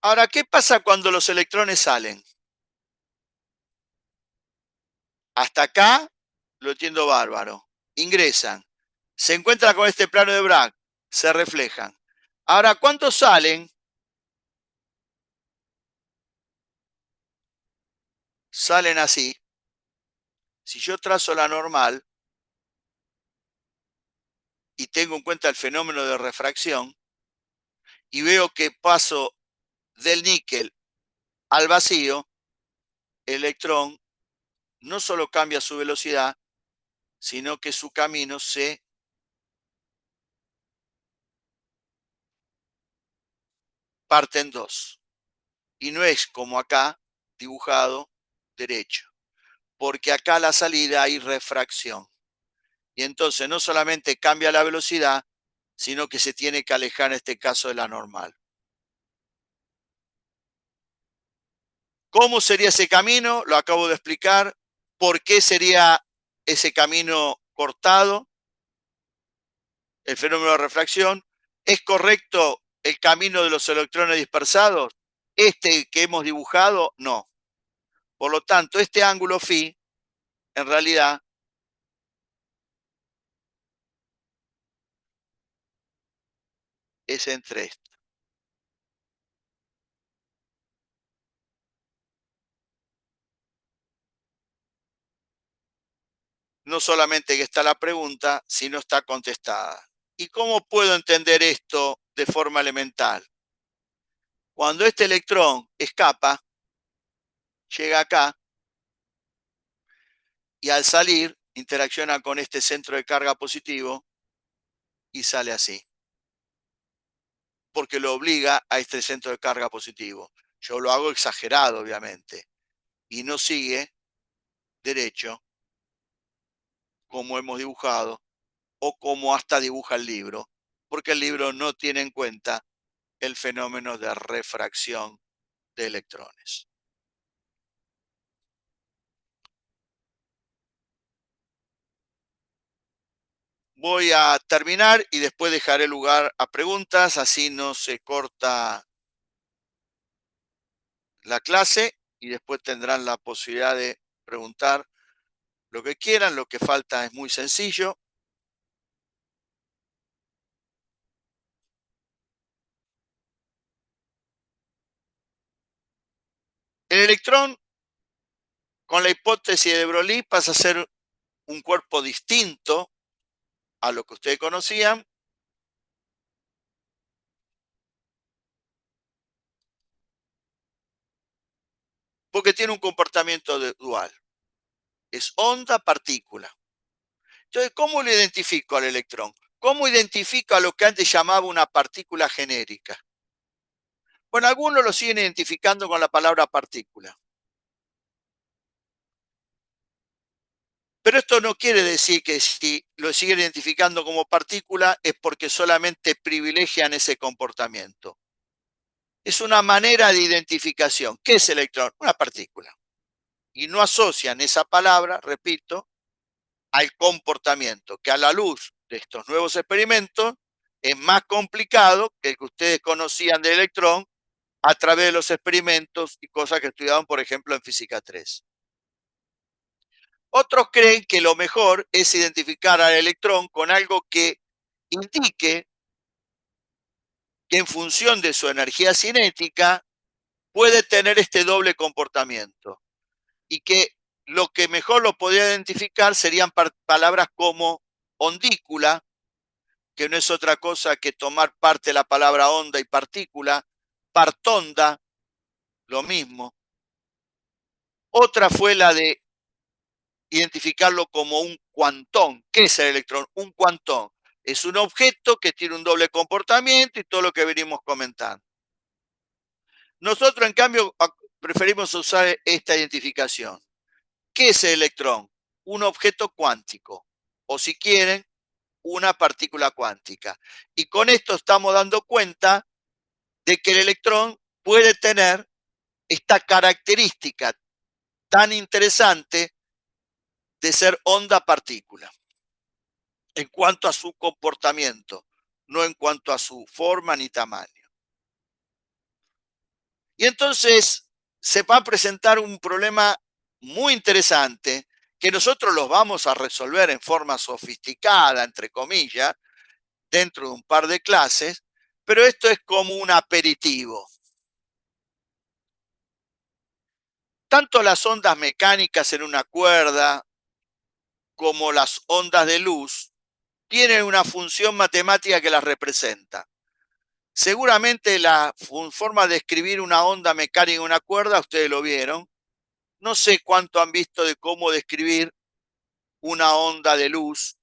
Ahora, ¿qué pasa cuando los electrones salen? Hasta acá lo entiendo bárbaro. Ingresan, se encuentran con este plano de Bragg, se reflejan. Ahora, ¿cuántos salen? Salen así. Si yo trazo la normal y tengo en cuenta el fenómeno de refracción y veo que paso del níquel al vacío, el electrón no solo cambia su velocidad, sino que su camino se parte en dos. Y no es como acá dibujado derecho, porque acá a la salida hay refracción. Y entonces no solamente cambia la velocidad, sino que se tiene que alejar en este caso de la normal. ¿Cómo sería ese camino? Lo acabo de explicar. ¿Por qué sería ese camino cortado? El fenómeno de refracción. ¿Es correcto el camino de los electrones dispersados? Este que hemos dibujado, no. Por lo tanto, este ángulo phi, en realidad, es entre estos. No solamente que está la pregunta, sino está contestada. ¿Y cómo puedo entender esto de forma elemental? Cuando este electrón escapa, llega acá y al salir interacciona con este centro de carga positivo y sale así, porque lo obliga a este centro de carga positivo. Yo lo hago exagerado, obviamente, y no sigue derecho como hemos dibujado o como hasta dibuja el libro, porque el libro no tiene en cuenta el fenómeno de refracción de electrones. Voy a terminar y después dejaré lugar a preguntas, así no se corta la clase y después tendrán la posibilidad de preguntar lo que quieran. Lo que falta es muy sencillo. El electrón, con la hipótesis de Broglie, pasa a ser un cuerpo distinto a lo que ustedes conocían, porque tiene un comportamiento dual. Es onda-partícula. Entonces, ¿cómo lo identifico al electrón? ¿Cómo identifico a lo que antes llamaba una partícula genérica? Bueno, algunos lo siguen identificando con la palabra partícula. Pero esto no quiere decir que si lo siguen identificando como partícula es porque solamente privilegian ese comportamiento. Es una manera de identificación. ¿Qué es el electrón? Una partícula. Y no asocian esa palabra, repito, al comportamiento, que a la luz de estos nuevos experimentos es más complicado que el que ustedes conocían del electrón a través de los experimentos y cosas que estudiaban, por ejemplo, en física 3. Otros creen que lo mejor es identificar al electrón con algo que indique que en función de su energía cinética puede tener este doble comportamiento y que lo que mejor lo podría identificar serían palabras como ondícula, que no es otra cosa que tomar parte de la palabra onda y partícula, partonda, lo mismo. Otra fue la de identificarlo como un cuantón. ¿Qué es el electrón? Un cuantón. Es un objeto que tiene un doble comportamiento y todo lo que venimos comentando. Nosotros, en cambio, preferimos usar esta identificación. ¿Qué es el electrón? Un objeto cuántico, o si quieren, una partícula cuántica. Y con esto estamos dando cuenta de que el electrón puede tener esta característica tan interesante de ser onda-partícula en cuanto a su comportamiento, no en cuanto a su forma ni tamaño. Y entonces se va a presentar un problema muy interesante que nosotros los vamos a resolver en forma sofisticada, entre comillas, dentro de un par de clases, pero esto es como un aperitivo. Tanto las ondas mecánicas en una cuerda como las ondas de luz, tienen una función matemática que las representa. Seguramente la forma de escribir una onda mecánica en una cuerda, ustedes lo vieron. No sé cuánto han visto de cómo describir una onda de luz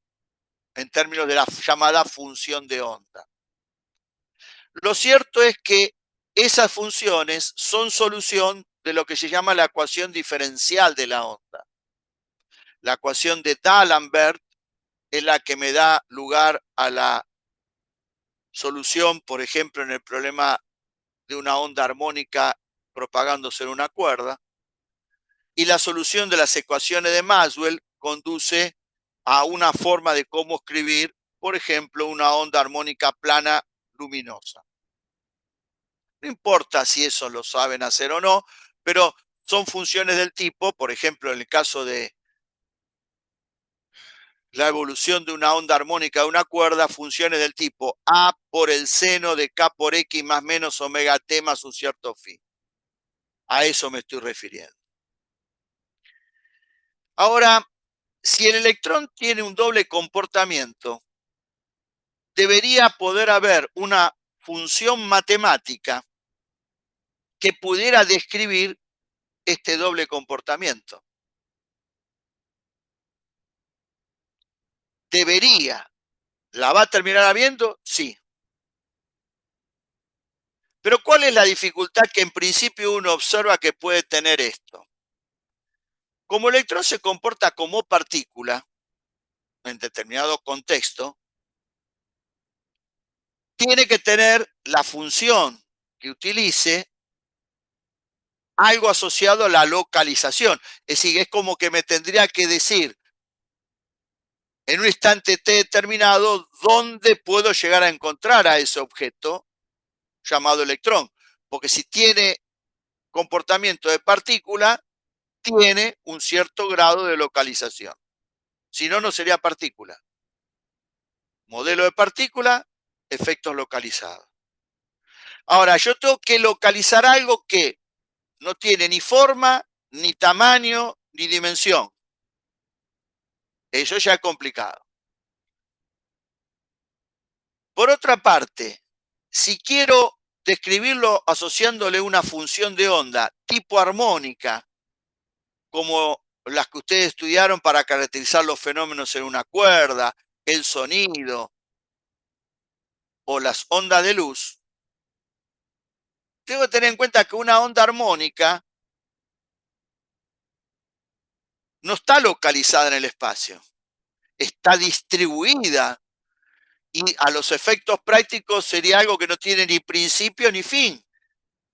en términos de la llamada función de onda. Lo cierto es que esas funciones son solución de lo que se llama la ecuación diferencial de la onda. La ecuación de D'Alembert es la que me da lugar a la solución, por ejemplo, en el problema de una onda armónica propagándose en una cuerda. Y la solución de las ecuaciones de Maxwell conduce a una forma de cómo escribir, por ejemplo, una onda armónica plana luminosa. No importa si eso lo saben hacer o no, pero son funciones del tipo, por ejemplo, en el caso de la evolución de una onda armónica de una cuerda, funciones del tipo A por el seno de K por X más menos omega T más un cierto phi. A eso me estoy refiriendo. Ahora, si el electrón tiene un doble comportamiento, debería poder haber una función matemática que pudiera describir este doble comportamiento. Debería. ¿La va a terminar habiendo? Sí. Pero ¿cuál es la dificultad que en principio uno observa que puede tener esto? Como el electrón se comporta como partícula en determinado contexto, tiene que tener la función que utilice algo asociado a la localización. Es decir, es como que me tendría que decir en un instante t determinado dónde puedo llegar a encontrar a ese objeto llamado electrón. Porque si tiene comportamiento de partícula, tiene un cierto grado de localización. Si no, no sería partícula. Modelo de partícula, efectos localizados. Ahora, yo tengo que localizar algo que no tiene ni forma, ni tamaño, ni dimensión. Eso ya es complicado. Por otra parte, si quiero describirlo asociándole una función de onda tipo armónica, como las que ustedes estudiaron para caracterizar los fenómenos en una cuerda, el sonido o las ondas de luz, tengo que tener en cuenta que una onda armónica no está localizada en el espacio, está distribuida y a los efectos prácticos sería algo que no tiene ni principio ni fin.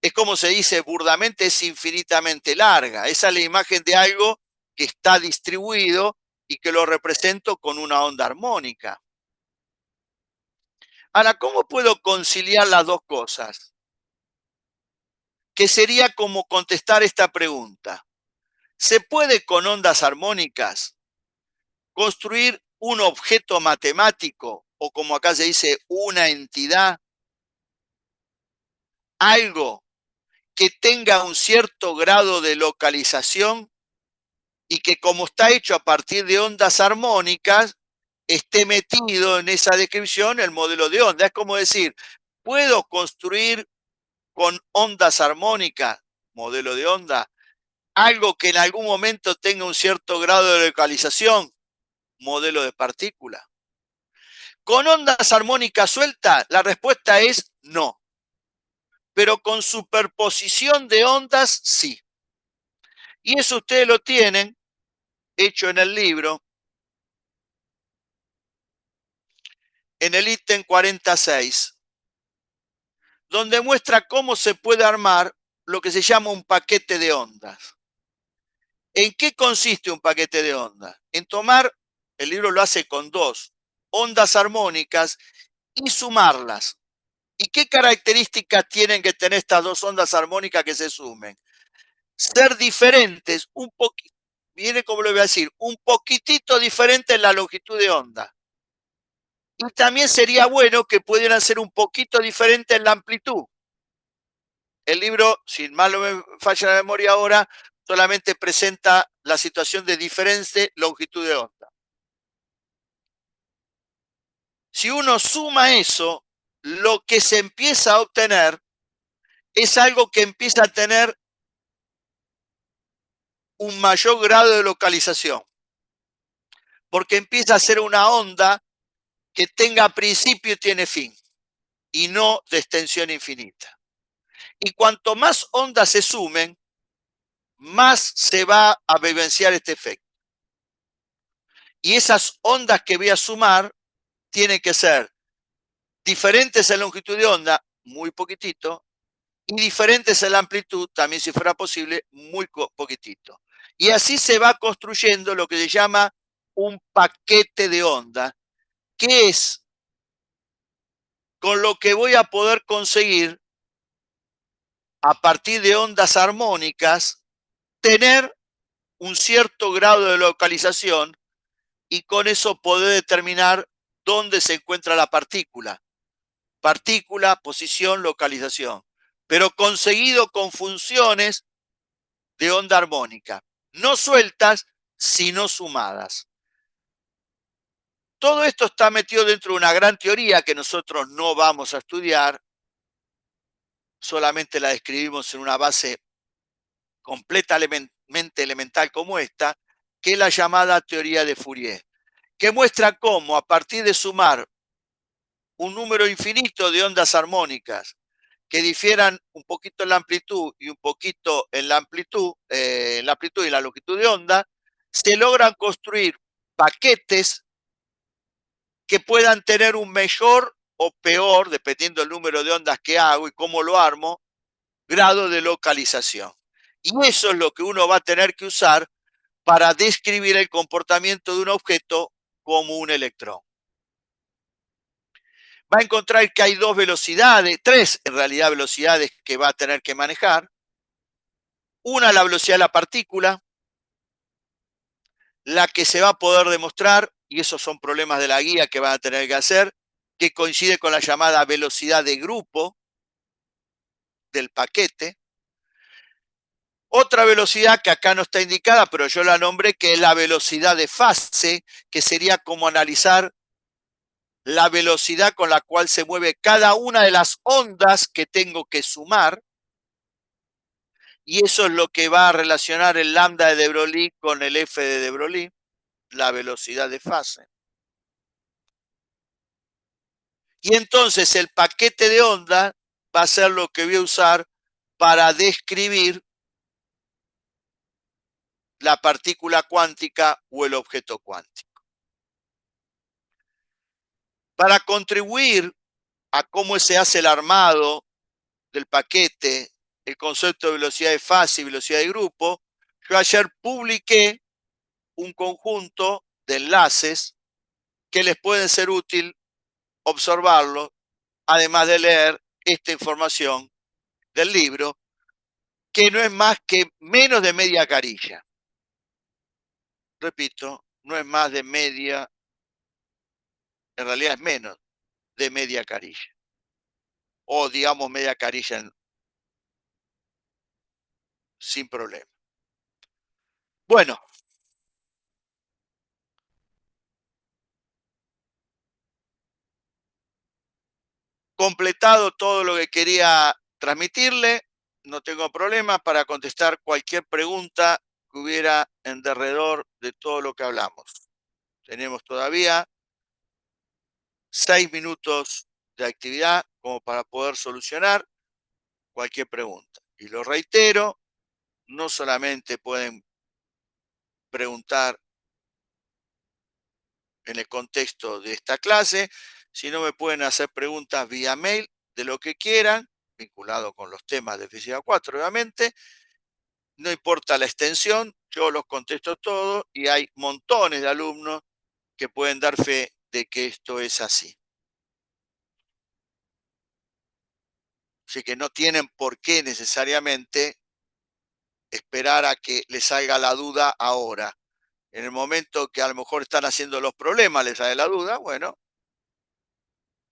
Es como se dice burdamente, es infinitamente larga. Esa es la imagen de algo que está distribuido y que lo represento con una onda armónica. Ahora, ¿cómo puedo conciliar las dos cosas? Que sería como contestar esta pregunta. ¿Se puede con ondas armónicas construir un objeto matemático o como acá se dice, una entidad? Algo que tenga un cierto grado de localización y que como está hecho a partir de ondas armónicas, esté metido en esa descripción el modelo de onda. Es como decir, puedo construir con ondas armónicas, modelo de onda, algo que en algún momento tenga un cierto grado de localización, modelo de partícula. Con ondas armónicas sueltas, la respuesta es no. Pero con superposición de ondas, sí. Y eso ustedes lo tienen hecho en el libro, en el ítem 46, donde muestra cómo se puede armar lo que se llama un paquete de ondas. ¿En qué consiste un paquete de ondas? En tomar, el libro lo hace con dos ondas armónicas y sumarlas. ¿Y qué características tienen que tener estas dos ondas armónicas que se sumen? Ser diferentes, un poquito, viene como lo voy a decir, un poquitito diferente en la longitud de onda. Y también sería bueno que pudieran ser un poquito diferentes en la amplitud. El libro, sin mal no me falla la memoria ahora, solamente presenta la situación de diferente longitud de onda. Si uno suma eso, lo que se empieza a obtener es algo que empieza a tener un mayor grado de localización, porque empieza a ser una onda que tenga principio y tiene fin, y no de extensión infinita. Y cuanto más ondas se sumen, más se va a vivenciar este efecto. Y esas ondas que voy a sumar tienen que ser diferentes en longitud de onda, muy poquitito, y diferentes en la amplitud, también si fuera posible, muy poquitito. Y así se va construyendo lo que se llama un paquete de onda, que es con lo que voy a poder conseguir, a partir de ondas armónicas, tener un cierto grado de localización y con eso poder determinar dónde se encuentra la partícula. Partícula, posición, localización. Pero conseguido con funciones de onda armónica. No sueltas, sino sumadas. Todo esto está metido dentro de una gran teoría que nosotros no vamos a estudiar, solamente la describimos en una base completamente elemental como esta, que es la llamada teoría de Fourier, que muestra cómo a partir de sumar un número infinito de ondas armónicas que difieran un poquito en la amplitud y un poquito en la amplitud y la longitud de onda, se logran construir paquetes que puedan tener un mayor o peor, dependiendo del número de ondas que hago y cómo lo armo, grado de localización. Y eso es lo que uno va a tener que usar para describir el comportamiento de un objeto como un electrón. Va a encontrar que hay dos velocidades, tres en realidad velocidades que va a tener que manejar. Una, la velocidad de la partícula, la que se va a poder demostrar, y esos son problemas de la guía que van a tener que hacer, que coincide con la llamada velocidad de grupo del paquete. Otra velocidad que acá no está indicada, pero yo la nombré, que es la velocidad de fase, que sería como analizar la velocidad con la cual se mueve cada una de las ondas que tengo que sumar, y eso es lo que va a relacionar el lambda de de Broglie con el f de Broglie, la velocidad de fase. Y entonces el paquete de onda va a ser lo que voy a usar para describir la partícula cuántica o el objeto cuántico. Para contribuir a cómo se hace el armado del paquete, el concepto de velocidad de fase y velocidad de grupo, yo ayer publiqué un conjunto de enlaces que les pueden ser útil observarlo, además de leer esta información del libro, que no es más que menos de media carilla. Repito, no es más de media, en realidad es menos de media carilla. O digamos media carilla sin problema. Bueno, completado todo lo que quería transmitirle, no tengo problema para contestar cualquier pregunta que hubiera en derredor de todo lo que hablamos. Tenemos todavía 6 minutos de actividad como para poder solucionar cualquier pregunta. Y lo reitero, no solamente pueden preguntar en el contexto de esta clase, sino me pueden hacer preguntas vía mail de lo que quieran, vinculado con los temas de física 4, obviamente. No importa la extensión, yo los contesto todos y hay montones de alumnos que pueden dar fe de que esto es así. Así que no tienen por qué necesariamente esperar a que les salga la duda ahora. En el momento que a lo mejor están haciendo los problemas, les sale la duda, bueno,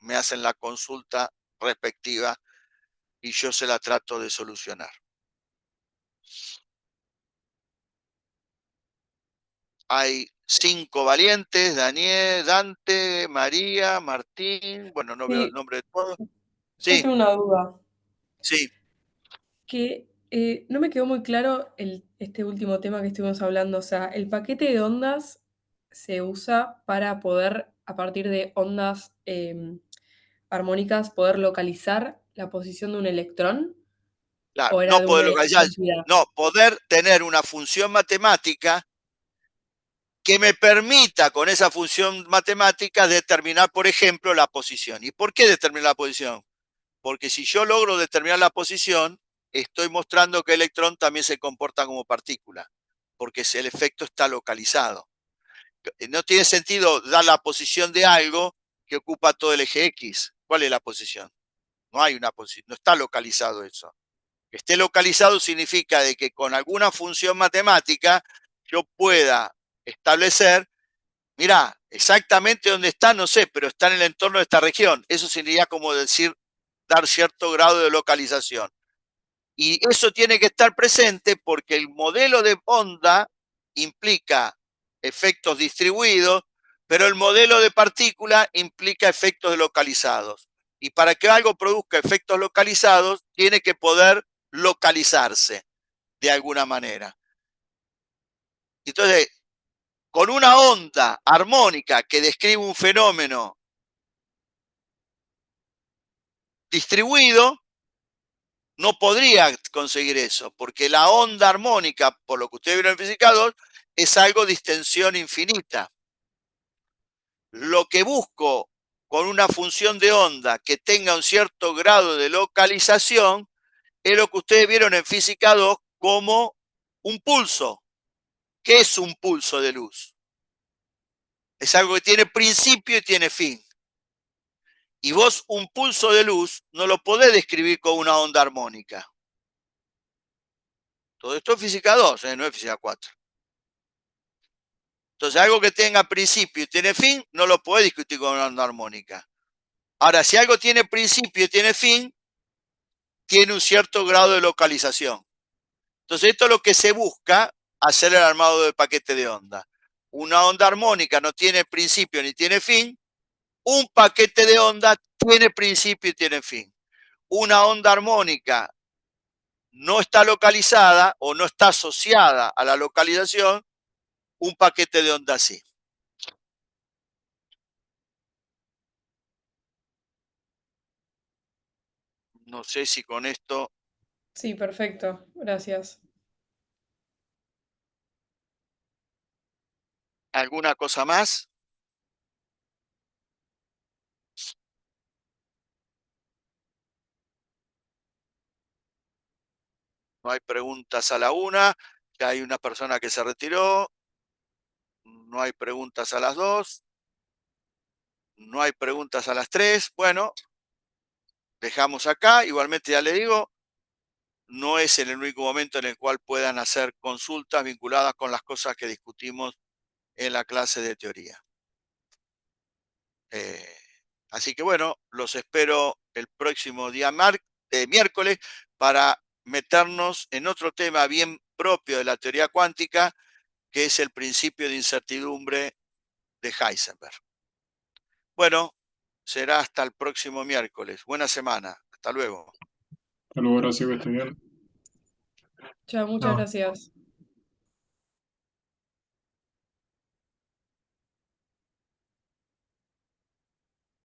me hacen la consulta respectiva y yo se la trato de solucionar. Hay 5 valientes: Daniel, Dante, María, Martín. Bueno, no veo el Sí, nombre de todos. yo Sí, tengo una duda, sí, que no me quedó muy claro este último tema que estuvimos hablando. O sea, el paquete de ondas se usa para poder, a partir de ondas armónicas, poder localizar la posición de un electrón claro. o era No de una poder localizar, identidad. no, poder tener una función matemática que me permita con esa función matemática determinar, por ejemplo, la posición. ¿Y por qué determinar la posición? Porque si yo logro determinar la posición, estoy mostrando que el electrón también se comporta como partícula, porque el efecto está localizado. No tiene sentido dar la posición de algo que ocupa todo el eje X. ¿Cuál es la posición? No hay una posición, no está localizado eso. Que esté localizado significa de que con alguna función matemática yo pueda establecer, mira, exactamente dónde está, no sé, pero está en el entorno de esta región. Eso sería como decir, dar cierto grado de localización. Y eso tiene que estar presente porque el modelo de onda implica efectos distribuidos, pero el modelo de partícula implica efectos localizados. Y para que algo produzca efectos localizados, tiene que poder localizarse de alguna manera. Entonces, con una onda armónica que describe un fenómeno distribuido, no podría conseguir eso, porque la onda armónica, por lo que ustedes vieron en física 2, es algo de extensión infinita. Lo que busco con una función de onda que tenga un cierto grado de localización es lo que ustedes vieron en física 2 como un pulso. ¿Qué es un pulso de luz? Es algo que tiene principio y tiene fin. Y vos un pulso de luz no lo podés describir con una onda armónica. Todo esto es física 2, no es física 4. Entonces, algo que tenga principio y tiene fin, no lo puede discutir con una onda armónica. Ahora, si algo tiene principio y tiene fin, tiene un cierto grado de localización. Entonces, esto es lo que se busca hacer el armado del paquete de onda. Una onda armónica no tiene principio ni tiene fin. Un paquete de onda tiene principio y tiene fin. Una onda armónica no está localizada o no está asociada a la localización. Un paquete de onda sí. No sé si con esto Sí, perfecto. Gracias. alguna cosa más. No hay preguntas a la una. Ya hay una persona que se retiró. No hay preguntas a las dos. No hay preguntas a las tres. Bueno, dejamos acá. Igualmente ya le digo, no es en el único momento en el cual puedan hacer consultas vinculadas con las cosas que discutimos en la clase de teoría. Eh, Así que bueno, los espero el próximo día miércoles para meternos en otro tema bien propio de la teoría cuántica, que es el principio de incertidumbre de Heisenberg. Bueno, será hasta el próximo miércoles. Buena semana. Hasta luego. Hasta luego, gracias, que esté bien. Chao, muchas Chao. gracias.